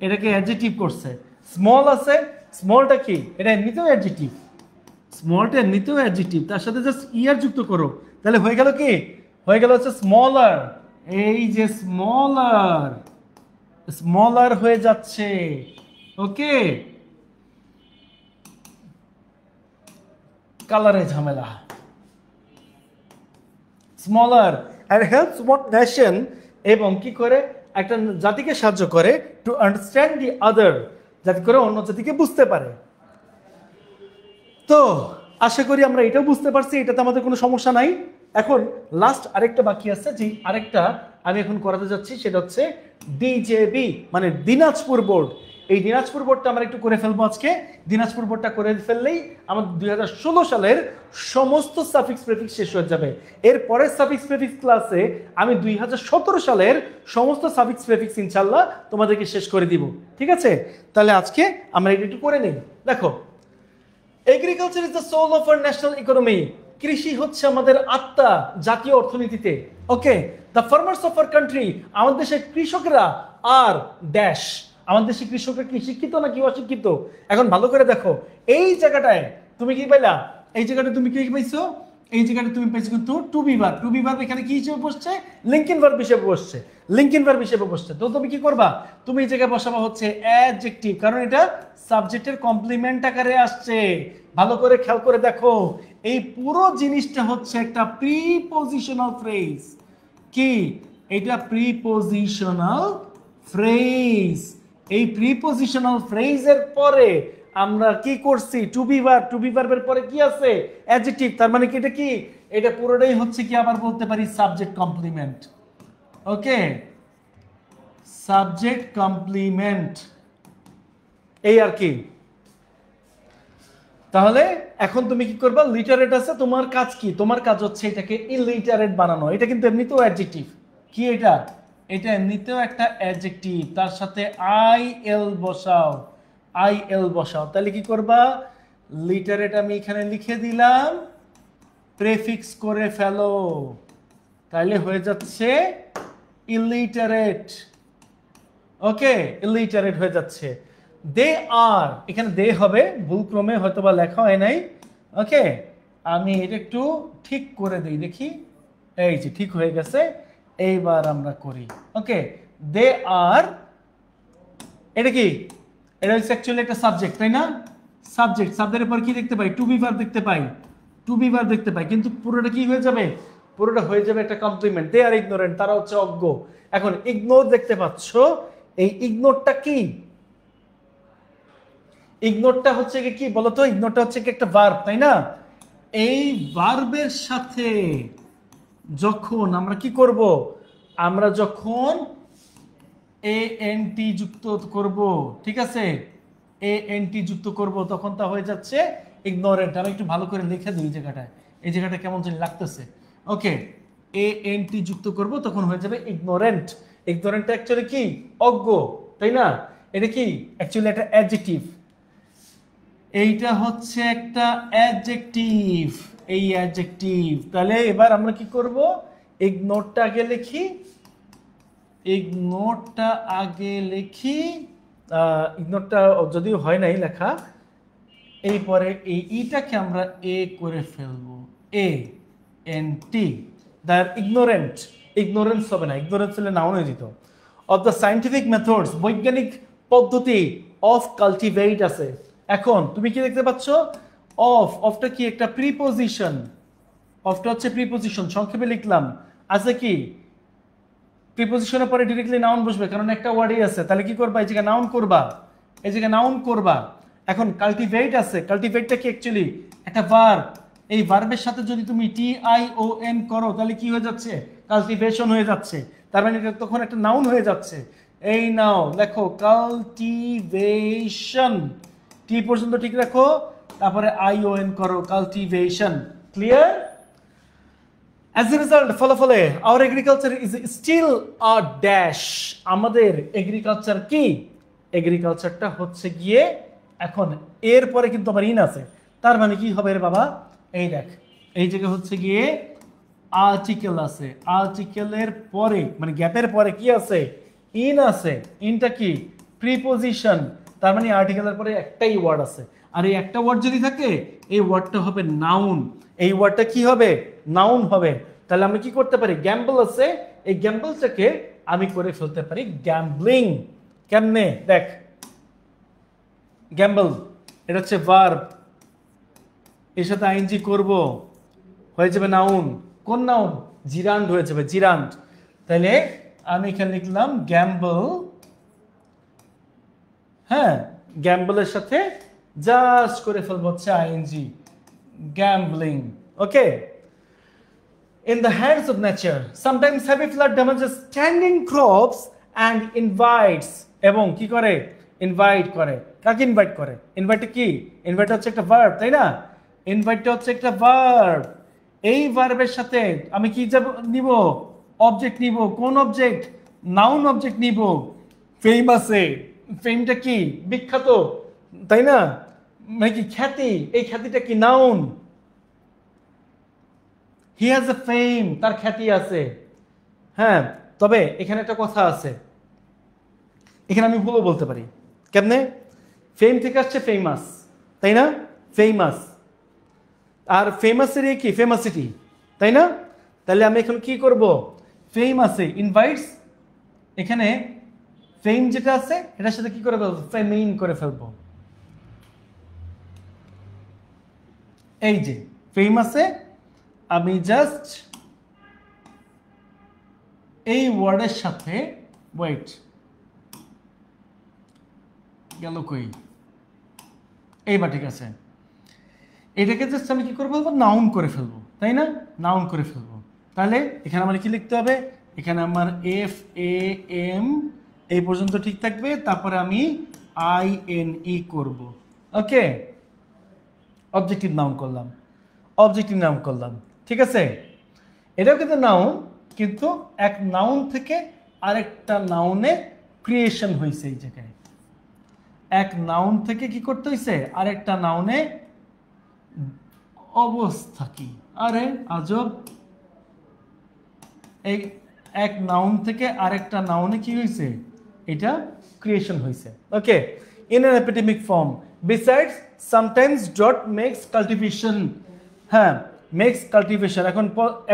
এটাকে অ্যাডজেক্টিভ করছে। স্মল আছে, স্মলটা কি, এটা এমনিতেও অ্যাডজেক্টিভ, স্মলটা এমনিতেও অ্যাডজেক্টিভ, তার সাথে জাস্ট ইয়ার যুক্ত করো, তাহলে হয়ে গেল কি, হয়ে গেল হচ্ছে স্মলার। এই যে স্মলার, স্মলার হয়ে যাচ্ছে। ওকে, কালারে ঝামেলা, smaller and helps one nation, এবং কি করে একটা জাতিকে সাহায্য করে টু আন্ডারস্ট্যান্ড দি আদার, যাতে করে অন্য জাতিকে বুঝতে পারে। তো আশা করি আমরা এটাও বুঝতে পারছি, এটাতে আমাদের কোনো সমস্যা নাই। এখন লাস্ট আরেকটা বাকি আছে, যে আরেকটা আমি এখন করাতে যাচ্ছি, সেটা হচ্ছে ডিজেবি, মানে দিনাজপুর বোর্ড। এই দিনাজপুর বোর্ডটা আমরা একটু করে ফেলবো আজকে। দিনাজপুর বোর্ডটা করে ফেললেই আমাদের 2016 সালের সমস্ত সাফিক্স প্রেফিক্স শেষ হয়ে যাবে। এর পরের সাফিক্স প্রেফিক্স ক্লাসে আমি 2017 সালের সমস্ত সাফিক্স প্রেফিক্স ইনশাল্লাহ তোমাদেরকে শেষ করে দিব, ঠিক আছে? তাহলে আজকে আমরা এটা একটু করে নিই। দেখো, agriculture is the soul of our national economy, কৃষি হচ্ছে আমাদের আত্মা জাতীয় অর্থনীতিতে। Okay, the farmers of our country, আমাদের দেশের কৃষকরা আর ড্যাশ, আমাদের দেশের কৃষকরা কি শিক্ষিত নাকি অশিক্ষিত? এখন ভালো করে দেখো, এই জায়গাটায় তুমি কি পাইলা, এই জায়গাটা তুমি কি পাইছো, এই জায়গাটা তুমি পাইছো কিন্তু to be verb, to be verb এখানে কি হিসেবে বসছে, লিঙ্কিং ভার্ব হিসেবে বসছে, লিঙ্কিং ভার্ব হিসেবে বসছে। তো তুমি কি করবা, তুমি এই জায়গায় বসাবা হচ্ছে অ্যাডজেক্টিভ, কারণ এটা সাবজেক্টের কমপ্লিমেন্ট আকারে আসছে। ভালো করে খেয়াল করে দেখো, এই পুরো জিনিসটা হচ্ছে একটা প্রিপজিশনাল ফ্রেজ। কি এটা, প্রিপজিশনাল ফ্রেজ। এই প্রিপজিশনাল ফ্রেজের পরে আমরা কি করছি, to be verb, to be ভার্বের পরে কি আছে, অ্যাডজেক্টিভ। তার মানে কি এটা কি, এটা পুরোটাই হচ্ছে কি, আবার বলতে পারি সাবজেক্ট কমপ্লিমেন্ট। ওকে, সাবজেক্ট কমপ্লিমেন্ট, এই আর কি। তাহলে এখন তুমি কি করবা, লিটারেট আছে, তোমার কাজ কি, তোমার কাজ হচ্ছে এটাকে ইলিটারেট বানানো। এটা কিন্তু এমনিতেও অ্যাডজেক্টিভ, কি এটা, এটা এমনিতেও একটা অ্যাডজেক্টিভ, তার সাথে আই এল বসাও, আই এল বসাও। তাহলে কি করবা, লিটারেট আমি এখানে লিখে দিলাম, প্রেফিক্স করে ফেলো, তাহলে হয়ে যাচ্ছে ইলিটারেট। ওকে, ইলিটারেট হয়ে যাচ্ছে। দে আর, এখানে দে হবে, ভুলক্রমে হয়তো বা লেখা হয় নাই। ওকে, আমি এটা একটু ঠিক করে দিই, দেখি, এই যে ঠিক হয়ে গেছে। এইবার আমরা করি, ওকে, দে আর, এটা কি, এটা হচ্ছে অ্যাকচুয়ালি একটা সাবজেক্ট, তাই না? সাবজেক্ট, সাবজেক্টের পর কি দেখতে পাই, টু বি ভার্ব দেখতে পাই, টু বি ভার্ব দেখতে পাই, কিন্তু পুরোটা কি হয়ে যাবে, পুরোটা হয়ে যাবে একটা কমপ্লিমেন্ট। দে আর ইগনোরেন্ট, তারা হচ্ছে অজ্ঞ। এখন ইগনোর দেখতে পাচ্ছ, এই ইগনোরটা কি, ইগনোরটা হচ্ছে কি বলতো, ইগনোরটা হচ্ছে কি একটা ভার্ব, তাই না? এই ভার্বের সাথে যখন আমরা কি করব, আমরা যখন এ এন টি যুক্ত করব, ঠিক আছে, এ এন টি যুক্ত করব, তখন তা হয়ে যাচ্ছে ইগনোরেন্ট। আমি একটু ভালো করে লিখে দিই জায়গাটায়, এই জায়গাটা কেমন জানি লাগতেছে। ওকে, এ এন টি যুক্ত করব তখন হয়ে যাবে ইগনোরেন্ট। ইগনোরেন্ট অ্যাকচুয়ালি কি? অজ্ঞ, তাই না? এটা কি অ্যাকচুয়ালি একটা অ্যাডজেক্টিভ। এইটা হচ্ছে একটা অ্যাডজেক্টিভ, এই অ্যাডজেক্টিভ। তাহলে এবার আমরা কি করব? ইগনোরটা আগে লিখি, ইগনোরটা আগে লিখি। ইগনোরটা যদিও হয় নাই লেখা, এই পরে এই ইটাকে আমরা এ করে ফেলবো, A N T. The ignorant, ignorance হবে না, ইগনোরেন্স হলে নাউন হয়ে যেত। অফ দ্য সায়েন্টিফিক মেথডস, বৈজ্ঞানিক পদ্ধতি অফ কাল্টিভেট আছে। এখন তুমি কি দেখতে পাচ্ছ? অফ, অফটা কি? একটা প্রিপোজিশন। অফটা হচ্ছে প্রিপোজিশন, সংক্ষেপে লিখলাম। আছে কি? প্রিপোজিশনের পরে ডিরেক্টলি নাউন বসবে, কারণ একটা ওয়ার্ডই আছে। তাহলে কি করবা? এই জায়গায় নাউন করবা, এই জায়গায় নাউন করবা। এখন কাল্টিভেট আছে, কাল্টিভেটটা কি অ্যাকচুয়ালি একটা ভার্ব। এই ভার্বের সাথে যদি তুমি টি আই ও এন করো, তাহলে কি হয়ে যাচ্ছে? কাল্টিভেশন হয়ে যাচ্ছে। তার মানে এটা তখন একটা নাউন হয়ে যাচ্ছে। এই নাও লেখো কাল্টিভেশন, টি পর্যন্ত ঠিক রাখো, তারপরে আই ও এন করো, cultivation. Clear? As a result, ফলাফলে our agriculture is still a dash. আমাদের এগ্রিকালচার কি? এগ্রিকালচারটা হচ্ছে গিয়ে এখন এর পরে কিন্তু আমার ইন আছে। তার মানে কি হবে রে বাবা? এই দেখ, এই জায়গায় হচ্ছে গিয়ে আর্টিকেল আছে, আর্টিকেলের পরে মানে গ্যাপের পরে কি আছে? ইন আছে। ইনটা কি? প্রিপোজিশন। তার মানে আর্টিকেলের পরে একটাই ওয়ার্ড আছে, আর এই একটা ওয়ার্ড যদি থাকে এই ওয়ার্ডটা হবে নাউন। এই ওয়ার্ডটা কি হবে? নাউন হবে। তাহলে আমি কি করতে পারি? গ্যাম্বল আছে, এই গ্যাম্বলটাকে আমি করে ফেলতে পারি গ্যাম্বলিং। কেমনে? দেখ, গ্যাম্বল এটা হচ্ছে ভার্ব, এর সাথে আইএনজি করব, হয়ে যাবে নাউন। কোন নাউন? জিরান্ড হয়ে যাবে, জিরান্ড। তাহলে আমি এখানে লিখলাম গ্যাম্বল। হ্যাঁ, গ্যাম্বলের সাথে জাস্ট করে ফেলবো হচ্ছে ING, gambling. Okay. In the hands of nature, sometimes heavy flood damages standing crops and invites, এবং কি করে? ইনভাইট করে। কাকে ইনভাইট করে? ইনভাইটটা কি? ইনভাইট হচ্ছে একটা ভার্ব, তাই না? ইনভাইটটা হচ্ছে একটা ভার্ব। এই ভার্বের সাথে আমি কি নিব? অবজেক্ট নিব। কোন অবজেক্ট? নাউন অবজেক্ট নিব। ফেম আছে, ফেমটা কি? বিখ্যাত, তাই না? মানে কি খ্যাতি, এই খ্যাতিটা কি? নাউন। হি হ্যাজ এ ফেম, তার খ্যাতি আছে। হ্যাঁ, তবে এখানে একটা কথা আছে, এখানে আমি ভুলও বলতে পারি। কেমনে? ফেম থেকে আসছে ফেমাস, তাই না? ফেমাস, আর ফেমাসের কি? ফেমাসিটি, তাই না? তাহলে আমি এখন কি করব? ফেম আছে, ইনভাইটস, এখানে ফেম যেটা আছে এটার সাথে কি করে ফেলবো? ফেমিন করে ফেলবো। এই যে ফেম আছে, আমি জাস্ট এই ওয়ার্ডের সাথে, ওয়েট, গেল কই? এইবার ঠিক আছে, এটাকে জাস্ট আমি কি করে ফেলবো? নাউন করে ফেলবো, তাই না? নাউন করে ফেলবো। তাহলে এখানে আমার কি লিখতে হবে? এখানে আমার এফ এ এম এই পর্যন্ত ঠিক থাকবে, তারপরে আমি আই এন ই করবো। ওকে, অবজেক্টিভ নাউন করলাম, অবজেক্টিভ নাউন করলাম, ঠিক আছে? এটাও কিন্তু নাউন, কিন্তু এক নাউন থেকে আরেকটা নাউনে ক্রিয়েশন হয়েছে। এই জায়গায় এক নাউন থেকে কি করতে হয়েছে? আরেকটা নাউনে অবস্থা কি? আরে আজব, এই এক নাউন থেকে আরেকটা নাউনে কি হয়েছে? এটা ক্রিয়েশন হয়েছে। Okay, in an epidemic form besides sometimes dot makes cultivation. হ্যাঁ, মেক্স কাল্টিভেশন।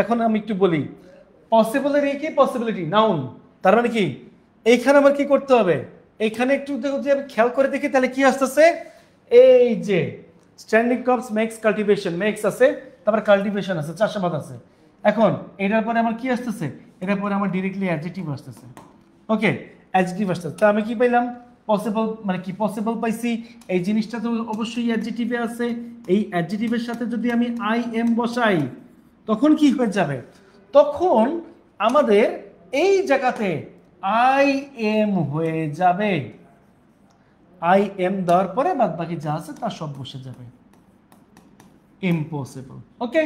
এখন আমি একটু বলি, পসিবলের কি? Possibility, noun. তার মানে কি এইখানে আমার কি করতে হবে? এখানে একটু যদি আমি খেয়াল করে দেখি তাহলে কি আসতেছে? এই যে standing crops makes cultivation, makes আছে, তারপর কাল্টিভেশন আছে, চাষাবাদ আছে। এখন এটার পরে আমার কি আসতেছে? এটার পরে আমার ডিরেক্টলি অ্যাডজেক্টিভ আসতেছে। ওকে, অ্যাডজেক্টিভ আসতেছে। তা আমি কি পাইলাম? পসিবল, মানে কি পসিবল পাইছি। এই জিনিসটা তো অবশ্যই অ্যাডজেক্টিভে আছে। এই অ্যাডজেক্টিভের সাথে যদি আমি আই এম বসাই তখন কি হয়ে যাবে? তখন আমাদের এই জায়গাতে আই এম হয়ে যাবে, আই এম দেওয়ার পরে বাদ বাকি যা আছে তা সব বসে যাবে। ইম্পসিবল। ওকে,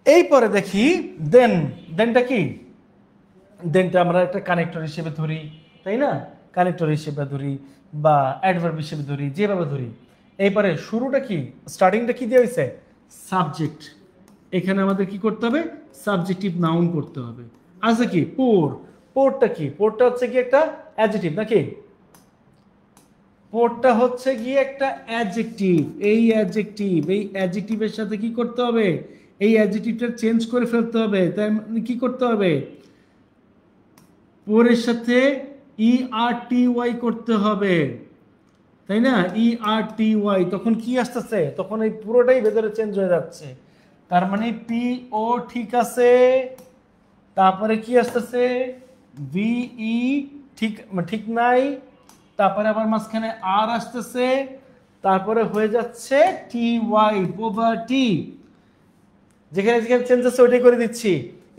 এই পরে দেখি দেনটা কি, দেনটা আমরা একটা কানেক্টর হিসেবে ধরি, তাই না? কানেক্টর হিসেবে ধরি বা অ্যাডভার্ব হিসেবে ধরি, যেভাবে ধরি। এইবারে শুরুটা কি, স্টার্টিংটা কি দিয়ে হয়েছে? সাবজেক্ট। এখানে আমাদের কি করতে হবে? সাবজেক্টিভ নাউন করতে হবে। আচ্ছা কি পোর, পোরটা কি? পোরটা হচ্ছে কি একটা অ্যাডজেক্টিভ নাকি? পোরটা হচ্ছে কি একটা অ্যাডজেক্টিভ। এই অ্যাডজেক্টিভের সাথে কি করতে হবে? এই অ্যাডজেক্টিভটা চেঞ্জ করে ফেলতে হবে। তাই কি করতে হবে? পোরের সাথে ERTY করতে হবে, তাই না? ERTY, তখন কি আসতেছে? তখন এই পুরোটাই ভেতরে চেঞ্জ হয়ে যাচ্ছে। তার মানে PO ঠিক আছে, তারপরে কি আসতেছে? VE ঠিক নাই, তারপরে আবার মাঝখানে আর আসতেছে, তারপরে হয়ে যাচ্ছে TY, পভার্টি। যেখানে যেখানে চেঞ্জ আছে ওইটাই করে দিচ্ছি।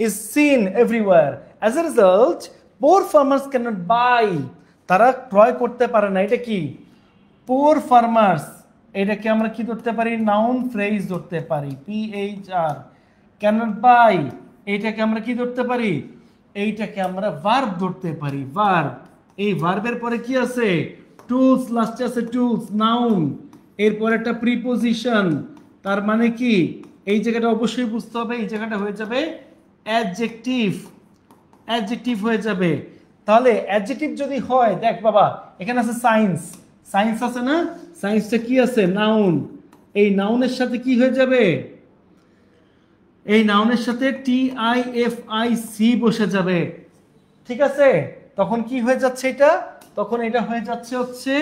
Is seen everywhere. As a result poor farmers cannot buy, তারা ক্রয় করতে পারে না। এটা কি? পোর ফার্মার্স, এটাকে আমরা কি ধরতে পারি? নাউন ফ্রেজ ধরতে পারি, PHR। ক্যানট বাই, এইটাকে আমরা কি ধরতে পারি? এইটাকে আমরা ভার্ব ধরতে পারি, ভার্ব। এই ভার্বের পরে কি আছে? টুলস, লাস্টে আছে টুলস, নাউন। এরপর একটা প্রিপোজিশন। তার মানে কি এই জায়গাটা অবশ্যই বুঝতে হবে, এই জায়গাটা হয়ে যাবে অ্যাডজেক্টিভ, অ্যাডজেক্টিভ হয়ে যাবে। তাহলে অ্যাডজেক্টিভ যদি হয়, দেখ বাবা এখানে আছে সায়েন্স, সায়েন্স আছে না? সায়েন্সটা কি আছে? নাউন। এই নাউনের সাথে কি হয়ে যাবে? এই নাউনের সাথে TIFIC বসে যাবে, ঠিক আছে? তখন কি হয়ে যাচ্ছে এটা? তখন এটা হয়ে যাচ্ছে হচ্ছে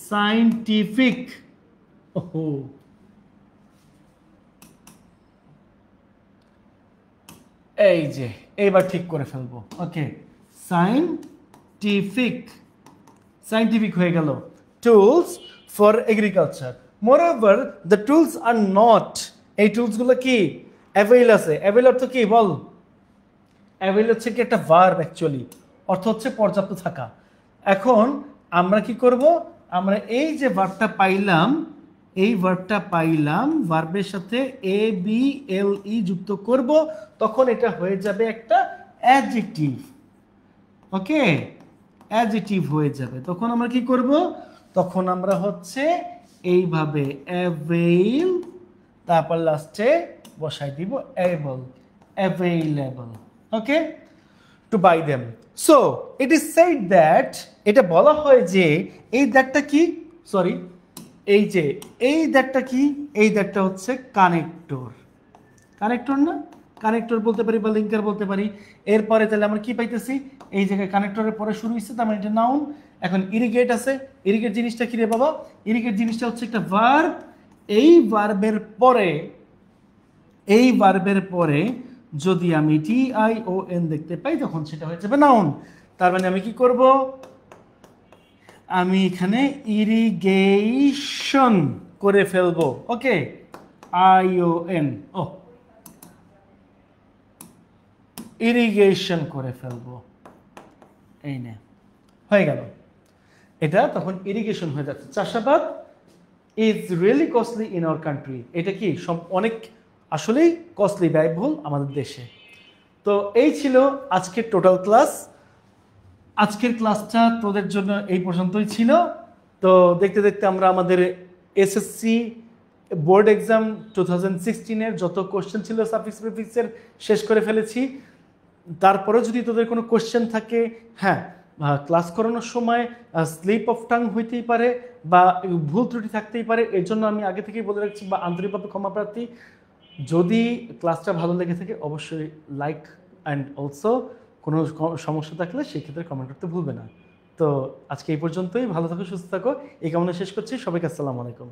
সায়েন্টিফিক। ওহো, এই যে এইবার ঠিক করে ফেলবো। ওকে, সায়েন্টিফিক, সায়েন্টিফিক হয়ে গেল। Tools for agriculture. Moreover the tools are not, এই টুলসগুলো কি অ্যাভেইল আছে। অ্যাভেইল অর্থ কি বল? অ্যাভেইল হচ্ছে কি একটা ভার্ব, অ্যাকচুয়ালি অর্থ হচ্ছে পর্যাপ্ত থাকা। এখন আমরা কি করব? আমরা এই যে ভার্বটা পাইলাম, এই ভার্বটা পাইলাম, ভার্বের সাথে ABLE যুক্ত করব, তখন এটা হয়ে যাবে একটা অ্যাডজেক্টিভ। ওকে, অ্যাডজেক্টিভ হয়ে যাবে। তখন আমরা কি করব? তখন আমরা হচ্ছে এইভাবে অ্যাভেইল, তারপর লাস্টে বসাই দিব able, available. Okay, to buy them. So it is said that, এটা বলা হয় যে এই দ্যাটটা কি, সরি এই যে এই দ্যাটটা কি, এই দ্যাটটা হচ্ছে কানেক্টর। কানেক্টর না? কানেক্টর বলতে পারি বা লিঙ্কার বলতে পারি। এরপরে তাহলে আমরা কি পাইতেছি? এই জায়গায় কানেক্টরের পরে শুরু হচ্ছে, তার মানে এটা নাউন। এখন ইরিগেট আছে, ইরিগেট জিনিসটা কি রে বাবা? ইরিগেট জিনিসটা হচ্ছে একটা ভার্ব। এই ভার্বের পরে, এই ভার্বের পরে যদি আমি TION দেখতে পাই, তখন সেটা হয়ে যাবে নাউন। তার মানে আমি কি করব? আমি এখানে ইরিগেশন করে ফেলবো। ওকে, ION, ও ইরিগেশন করে ফেলবো। এই নে, হয়ে গেল। এটা তখন ইরিগেশন হয়ে যাচ্ছে। চাষাবাদ is really costly in our country. এটা কি অনেক আসলেই কস্টলি, ব্যয়বহুল আমাদের দেশে। তো এই ছিল আজকের টোটাল ক্লাস। আজকের ক্লাসটা তোদের জন্য এই পর্যন্তই ছিল। তো দেখতে দেখতে আমরা আমাদের SSC বোর্ড এক্সাম 2016-এর যত কোশ্চেন ছিল সাফিক্স প্রিফিক্সের শেষ করে ফেলেছি। তারপরে যদি তোদের কোনো কোশ্চেন থাকে, হ্যাঁ ক্লাস করানোর সময় স্লিপ অফ টাং হইতেই পারে বা ভুল ত্রুটি থাকতেই পারে, এর জন্য আমি আগে থেকেই বলে রাখছি বা আন্তরিকভাবে ক্ষমা প্রার্থী। যদি ক্লাসটা ভালো লেগে থাকে অবশ্যই লাইক অ্যান্ড অলসো কোনো সমস্যা থাকলে সেক্ষেত্রে কমেন্ট করতে ভুলবে না। তো আজকে এই পর্যন্তই। ভালো থাকো, সুস্থ থাকো, এই কামনা শেষ করছি। সবাইকে আসসালামু আলাইকুম।